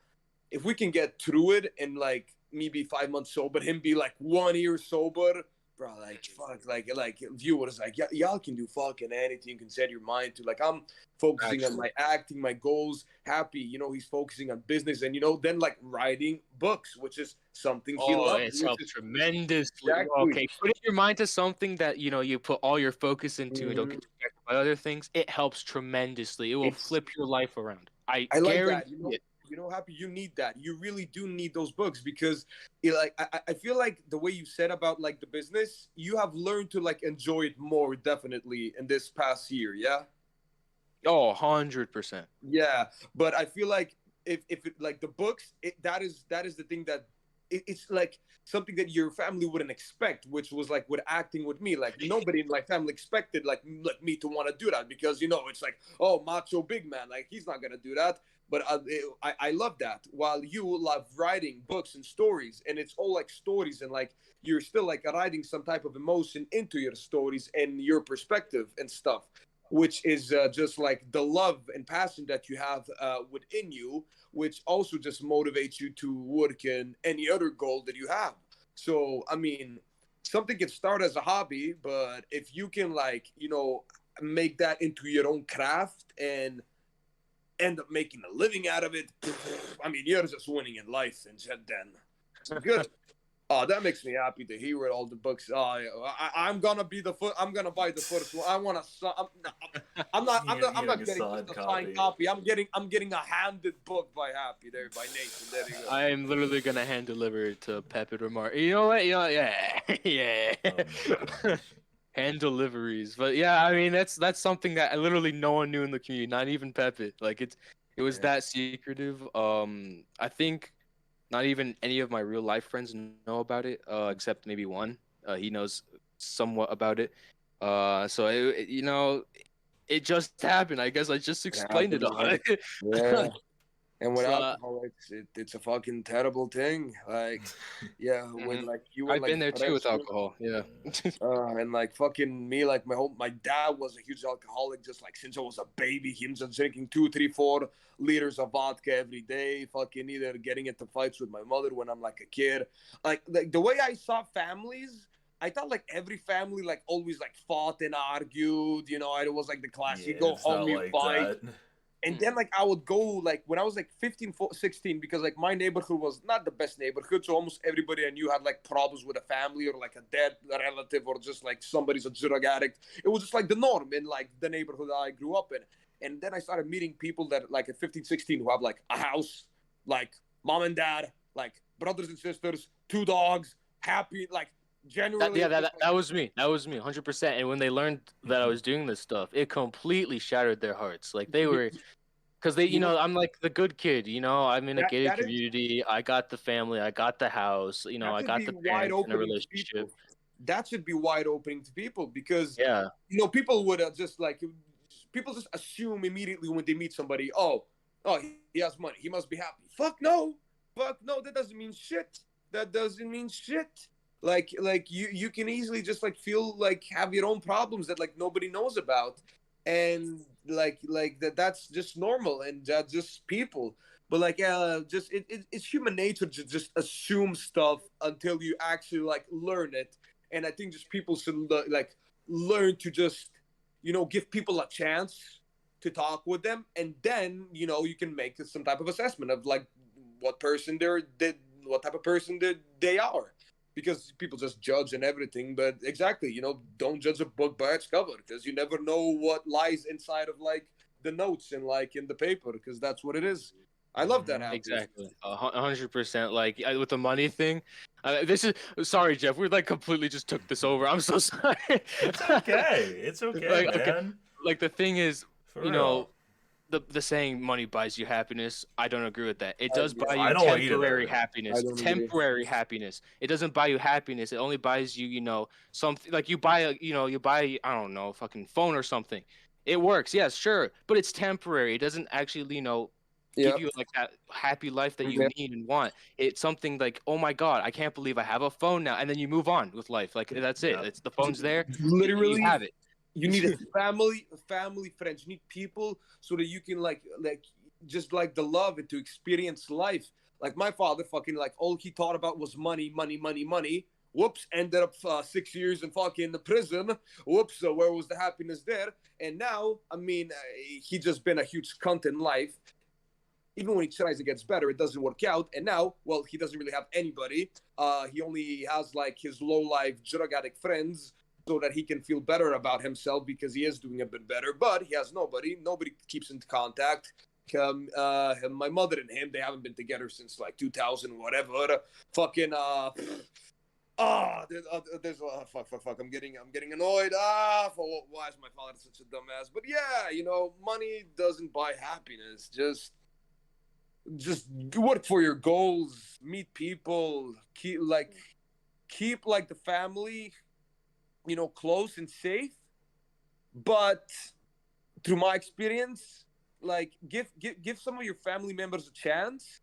if we can get through it and like me be 5 months sober, him be like 1 year sober, bro, like fuck, like viewers, like y'all can do fucking anything you can set your mind to. Like I'm focusing on my acting, my goals. Happy, he's focusing on business, and then like writing books, which is something he Oh, loves. it's which helped is tremendously. exactly. Okay, putting your mind to something that you put all your focus into and don't get distracted by other things, it helps tremendously. It will It's flip your life around. I I like that. guarantee it. Happy, you need that. You really do need those books because I feel like the way you said about like the business, you have learned to like enjoy it more definitely in this past year. Yeah. Oh, 100%. Yeah, but I feel like if it, like the books, that is the thing that it's like something that your family wouldn't expect, which was like with acting with me. Like nobody in my family expected like me to want to do that because it's like, oh, macho big man, like he's not gonna do that. But I love that. While you love writing books and stories, and it's all like stories, and like you're still like writing some type of emotion into your stories and your perspective and stuff, which is just like the love and passion that you have within you, which also just motivates you to work in any other goal that you have. So, I mean, something can start as a hobby, but if you can, like, make that into your own craft and end up making a living out of it, I mean, you're just winning in life and then. Good. Oh, that makes me happy to hear all the books. I'm gonna be I'm gonna buy the first one. I want to. I'm not getting just a signed copy. I'm getting a handed book by Happy there by Nathan. There you go. I am literally gonna hand deliver it to Pepit or Mark. You know what? Yeah, yeah. Oh, hand deliveries, but yeah, I mean that's something that literally no one knew in the community, not even Pepit. Like it was that secretive. I think. Not even any of my real life friends know about it, except maybe one. He knows somewhat about it. So it just happened. I guess I just explained it all. Yeah. And with So, alcohol, it's a fucking terrible thing. Like, yeah, when like you were I've like been there too with alcohol. Yeah. and like fucking me, like my dad was a huge alcoholic, just like since I was a baby. He was just drinking 2, 3, 4 liters of vodka every day. Fucking either getting into fights with my mother when I'm like a kid. Like the way I saw families, I thought like every family like always like fought and argued. It was like the class. You go home, you fight. That. And then like I would go like when I was like 15, 16, because like my neighborhood was not the best neighborhood. So almost everybody I knew had like problems with a family or like a dead relative or just like somebody's a drug addict. It was just like the norm in like the neighborhood that I grew up in. And then I started meeting people that like at 15, 16 who have like a house, like mom and dad, like brothers and sisters, 2 dogs, happy, like generally. That was me. That was me, 100%. And when they learned that I was doing this stuff, it completely shattered their hearts. Like they were, because they, I'm like the good kid. I'm in a gated community. I got the family. I got the house. I got the parents in a relationship. That should be wide opening to people because people would just like people just assume immediately when they meet somebody, oh, he has money, he must be happy. Fuck no, that doesn't mean shit. That doesn't mean shit. Like you can easily just like feel like have your own problems that like nobody knows about, and like that's just normal and just people. But like just it's human nature to just assume stuff until you actually like learn it. And I think just people should like learn to just give people a chance to talk with them, and then you can make some type of assessment of like what type of person they are. Because people just judge and everything, but exactly, don't judge a book by its cover, because you never know what lies inside of like the notes and like in the paper, because that's what it is. I love that. Exactly, 100%. Like with the money thing, this is sorry, Jeff. We like completely just took this over. I'm so sorry. It's okay. It's okay, like, man. Okay. Like the thing is, For real. the saying money buys you happiness, I don't agree with that. It does buy I you don't temporary either. happiness. Temporary happiness. It doesn't buy you happiness. It only buys you, something like you buy I don't know, fucking phone or something. It works, yes, sure, but it's temporary. It doesn't actually, give you like that happy life that you need and want. It's something like, oh my god, I can't believe I have a phone now, and then you move on with life. Like that's it. It's the phone's there. Literally, you have it. You need a family, friends. You need people so that you can like just like the love and to experience life. Like my father, fucking like all he thought about was money, money, money, money. Whoops, ended up 6 years in fucking prison. Whoops, where was the happiness there? And now, I mean, he just been a huge cunt in life. Even when he tries to get better, it doesn't work out. And now, well, he doesn't really have anybody. He only has like his low-life drug addict friends, so that he can feel better about himself because he is doing a bit better, but he has nobody keeps in contact. my mother and him, they haven't been together since like 2000 whatever. Fucking fuck. I'm getting annoyed. Why is my father such a dumbass? But yeah, money doesn't buy happiness. Just work for your goals, meet people, keep like the family, close and safe. But through my experience, like give some of your family members a chance.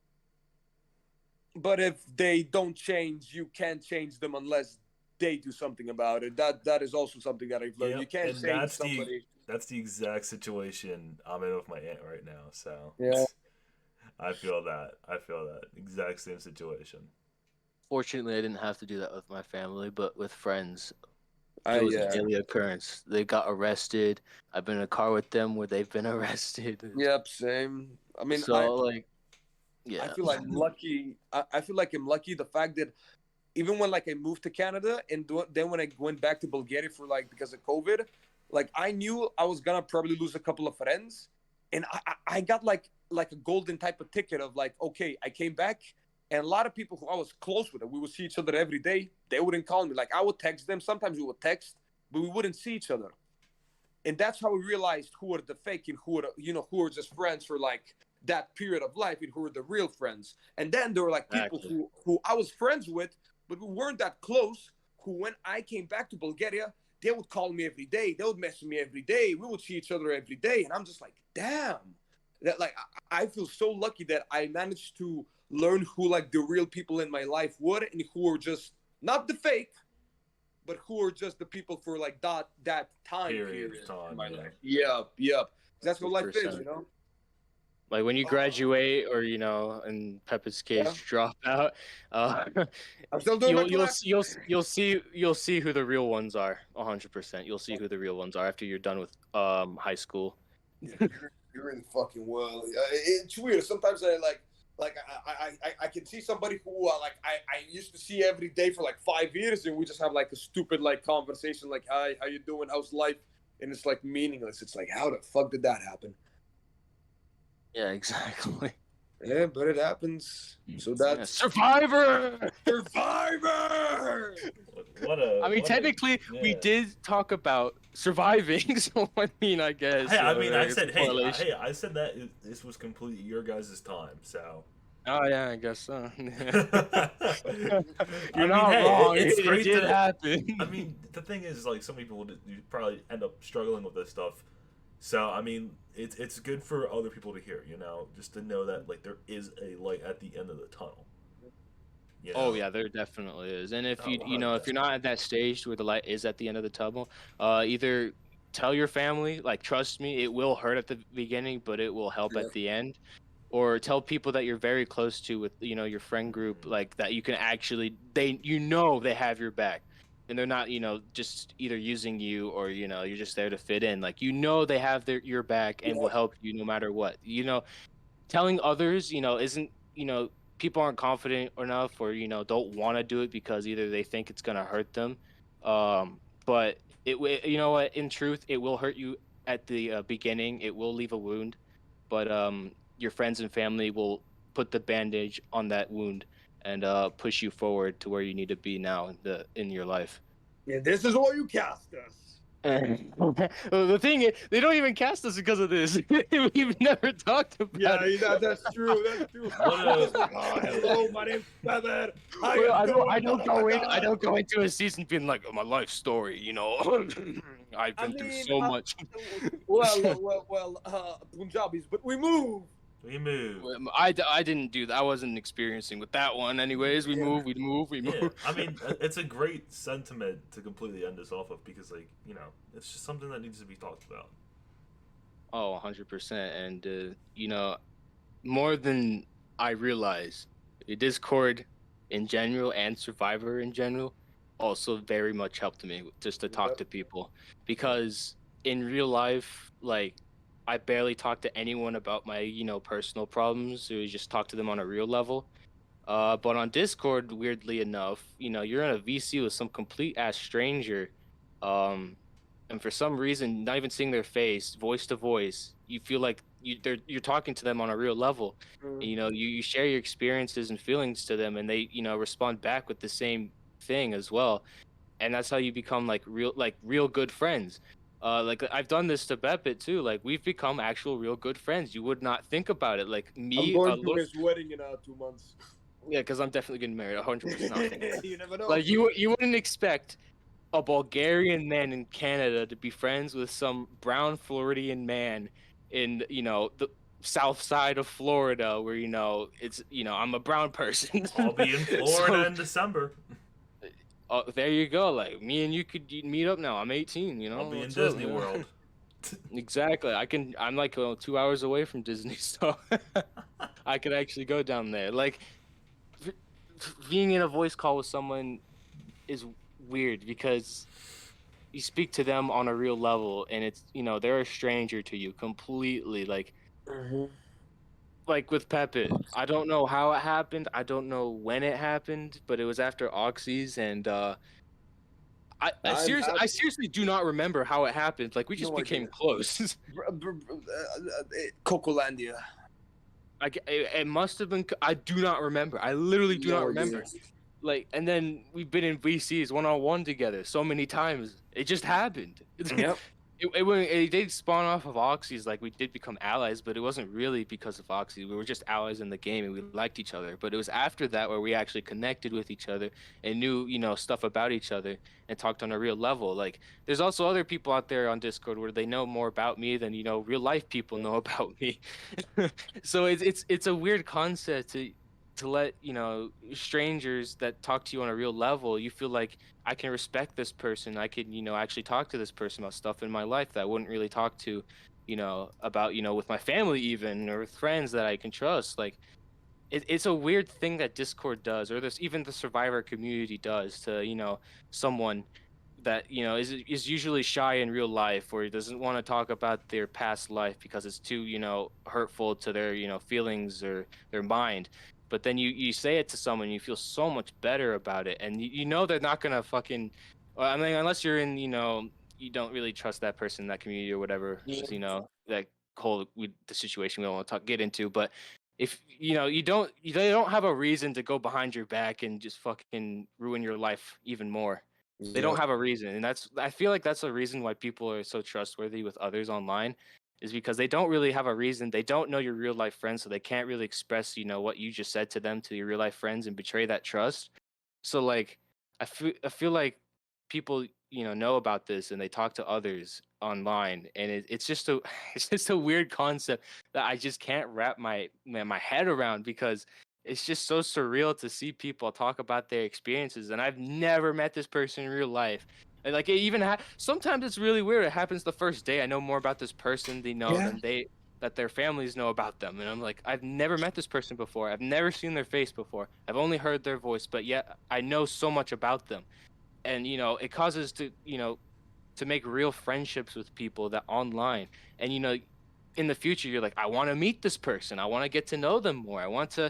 But if they don't change, you can't change them unless they do something about it. That is also something that I've learned. Yep, You can't and change somebody. that's the exact situation I'm in with my aunt right now. So Yeah. I feel that. Exact same situation. Fortunately, I didn't have to do that with my family, but with friends, it was a Yeah. daily occurrence. They got arrested. I've been in a car with them where they've been arrested. Yep. Same. I mean, So I yeah. feel like I'm lucky. I feel like I'm lucky. The fact that even when like I moved to Canada and then when I went back to Bulgaria for like because of COVID, like I knew I was gonna probably lose a couple of friends, and I got like a golden type of ticket of like, okay, I came back, and a lot of people who I was close with, we would see each other every day. They wouldn't call me. Like I would text them. Sometimes we would text, but we wouldn't see each other. And that's how we realized who are the fake and who are just friends for like that period of life and who are the real friends. And then there were like people who I was friends with, but we weren't that close, who when I came back to Bulgaria, they would call me every day. They would message me every day. We would see each other every day. And I'm just like, damn. That like I feel so lucky that I managed to learn who like the real people in my life were and who are just not the fake, but who are just the people for like that time period in my life. Yep. That's what life is, 100%. Like when you graduate, or in Pepit's case, drop out. I'm still doing my class. You'll see who the real ones are. 100%. You'll see who the real ones are after you're done with high school. You're in fucking well. It's weird. Sometimes I can see somebody who I used to see every day for like 5 years, and we just have like a stupid like conversation like, hi, how you doing, how's life, and it's like meaningless. It's like, how the fuck did that happen? Yeah, exactly. Yeah, but it happens. So that's Survivor. Technically, we did talk about surviving. So I mean, I guess. Hey, I said that this was completely your guys' time. So. Oh yeah, I guess so. You're not wrong. It's it did happen. I mean, the thing is, like, some people would probably end up struggling with this stuff. So I mean, it's good for other people to hear, just to know that like there is a light at the end of the tunnel. Oh yeah, there definitely is. And if if you're not at that stage where the light is at the end of the tunnel, either tell your family, like, trust me, it will hurt at the beginning, but it will help at the end. Or tell people that you're very close to with your friend group, like that you can actually they have your back. And they're not, just either using you or, you're just there to fit in. Like, they have your back and will help you no matter what. Telling others, isn't, people aren't confident enough or, don't want to do it because either they think it's going to hurt them. But you know what, in truth, it will hurt you at the beginning. It will leave a wound. But your friends and family will put the bandage on that wound and push you forward to where you need to be now in your life. Yeah, this is why you cast us. The thing is, they don't even cast us because of this. We've never talked about it. Yeah, that's true. That's true. Hello, my name's Pepit. I don't go into a season being like, my life story. I've been through so much. Well, Punjabis, but we move. I didn't do that. I wasn't experiencing with that one. Anyways, we move. Yeah. I mean, it's a great sentiment to completely end this off of because, like, it's just something that needs to be talked about. Oh, 100%. And, more than I realize, Discord in general and Survivor in general also very much helped me just to talk to people. Because in real life, like, I barely talk to anyone about my, personal problems. We just talk to them on a real level. But on Discord, weirdly enough, you're in a VC with some complete ass stranger. And for some reason, not even seeing their face, voice to voice, you feel like you're talking to them on a real level. Mm. You know, you share your experiences and feelings to them, and they respond back with the same thing as well. And that's how you become real good friends. Like I've done this to Pepit too. Like we've become actual real good friends. You would not think about it. Like I'm me, going to his wedding in 2 months. yeah, because I'm definitely getting married 100%. You never know. Like you wouldn't expect a Bulgarian man in Canada to be friends with some brown Floridian man in the south side of Florida, where it's I'm a brown person. I'll be in Florida So, in December. there you go. Like me and you could meet up now. I'm 18. I'll be in What's up, Disney man? World. Exactly. I'm like 2 hours away from Disney, so I could actually go down there. Like being in a voice call with someone is weird because you speak to them on a real level, and it's they're a stranger to you completely. Like with Pepit, I don't know how it happened. I don't know when it happened, but it was after Oxys, and I seriously do not remember how it happened. Like we just No became idea. close. Cocolandia. It must have been. I do not remember. I literally do not No remember. idea. Like, and then we've been in VCs one-on-one together so many times. It just happened. Yep. It did spawn off of Oxys. Like we did become allies, but it wasn't really because of Oxys. We were just allies in the game, and we liked each other. But it was after that where we actually connected with each other and knew stuff about each other and talked on a real level. Like there's also other people out there on Discord where they know more about me than real life people know about me. So it's a weird concept to let strangers that talk to you on a real level. You feel like I can respect this person. I can actually talk to this person about stuff in my life that I wouldn't really talk to about with my family, even, or with friends that I can trust. Like it's a weird thing that Discord does, or this even the survivor community does to someone that is usually shy in real life, or doesn't want to talk about their past life because it's too hurtful to their feelings or their mind. But then you say it to someone, you feel so much better about it, and they're not gonna fucking. I mean, unless you're in you don't really trust that person, that community, or whatever. Yeah. That the situation we don't want to get into. But if they don't have a reason to go behind your back and just fucking ruin your life even more. They don't have a reason, and I feel like that's a reason why people are so trustworthy with others online, is because they don't really have a reason. They don't know your real life friends, so they can't really express what you just said to them to your real life friends and betray that trust. So like I feel like people know about this, and they talk to others online, and it's just a it's just a weird concept that I just can't wrap my head around, because it's just so surreal to see people talk about their experiences, and I've never met this person in real life. And like it even sometimes it's really weird. It happens the first day. I know more about this person than that their families know about them, and I'm like, I've never met this person before. I've never seen their face before. I've only heard their voice, but yet I know so much about them. And it causes to make real friendships with people that online. And in the future you're like, I want to meet this person, I want to get to know them more, I want to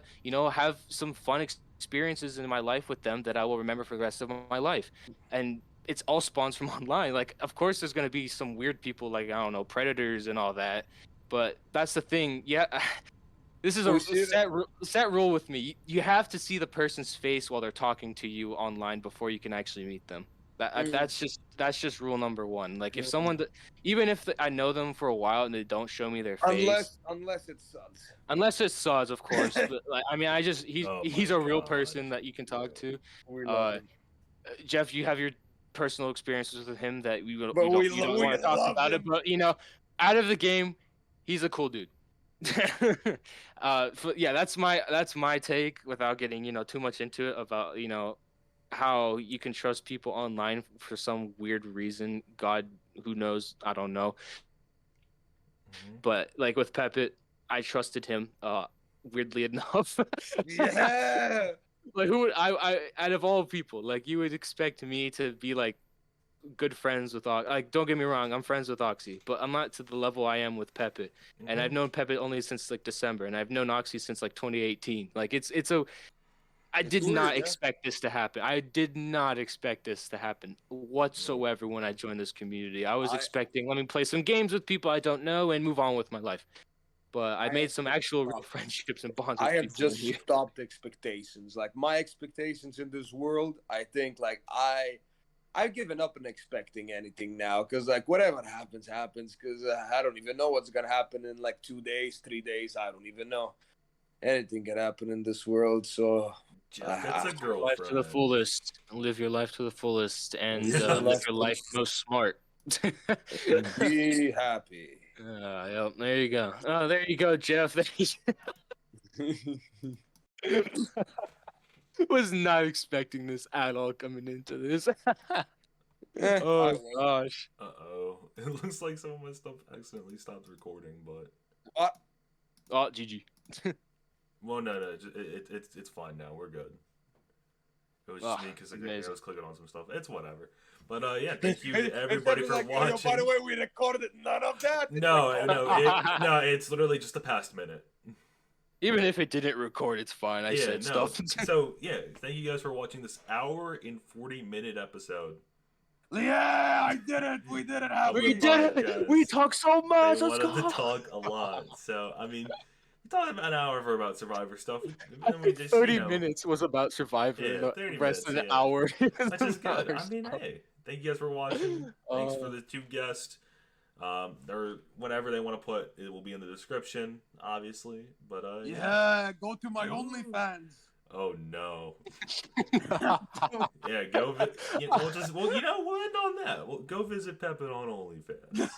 have some fun experiences in my life with them that I will remember for the rest of my life. And it's all spawns from online. Like of course there's going to be some weird people, like I don't know, predators and all that, but that's the thing. Yeah. This is a set rule with me. You have to see the person's face while they're talking to you online before you can actually meet them. That's just rule number one. Like if someone, even if I know them for a while and they don't show me their face, Unless it's suds. unless it's Saws, of course. But like, I mean, he's a real person that you can talk to. We love him. Jeff, you have your personal experiences with him that you don't we want to talk love about him. it, but out of the game, he's a cool dude. Yeah, that's my take, without getting too much into it, about how you can trust people online for some weird reason. God, who knows? I don't know. But like with Pepit, I trusted him. Weirdly enough. Yeah. Like who would I out of all people, like you would expect me to be like good friends with like, don't get me wrong, I'm friends with Oxy, but I'm not to the level I am with Pepit. And I've known Pepit only since like December, and I've known Oxy since like 2018. Like I did not expect this to happen. I did not expect this to happen whatsoever when I joined this community. I was expecting, let me play some games with people I don't know and move on with my life. but I I made have some just actual real stopped. friendships and bonds I with have people. just stopped expectations. Like my expectations in this world, I think like I've given up on expecting anything now because like whatever happens happens because I don't even know what's gonna happen in like 2 days, 3 days. I don't even know. Anything can happen in this world. So Jeff gets a Life to the girlfriend. fullest. Live your life to the fullest, and live your live life your life most smart. and be happy. Yep, there you go. Oh, there you go, Jeff. Was not expecting this at all coming into this. I Oh will. gosh. Uh-oh. It looks like some of my stuff accidentally stopped recording, but... What? Oh, GG. Well, no, it's fine now. We're good. It was just me because I amazing. was clicking on some stuff. It's whatever. But yeah, thank you And everybody then for like, watching. Yo, by the way, we recorded none of that. It's No, like, no, it's literally just the past minute. Even if it didn't record, it's fine. I Yeah, said no. stuff. So yeah, thank you guys for watching this hour and 40-minute episode. yeah, I did it. We did it. We We Happy. did podcast. it. We talked so They much. Let's wanted go. to talk a lot. So I mean, we talked about an hour for about Survivor stuff. And we just, 30 minutes was about Survivor. Yeah, and the 30 rest minutes, of the yeah. hour. Which is good. I mean, hey, thank you guys for watching. Thanks for the 2 guests. Or whatever they want to put, it will be in the description, obviously. But Yeah, go to my OnlyFans. Oh no. Yeah, go. You know, we'll end on that. We'll go visit Pepit on OnlyFans.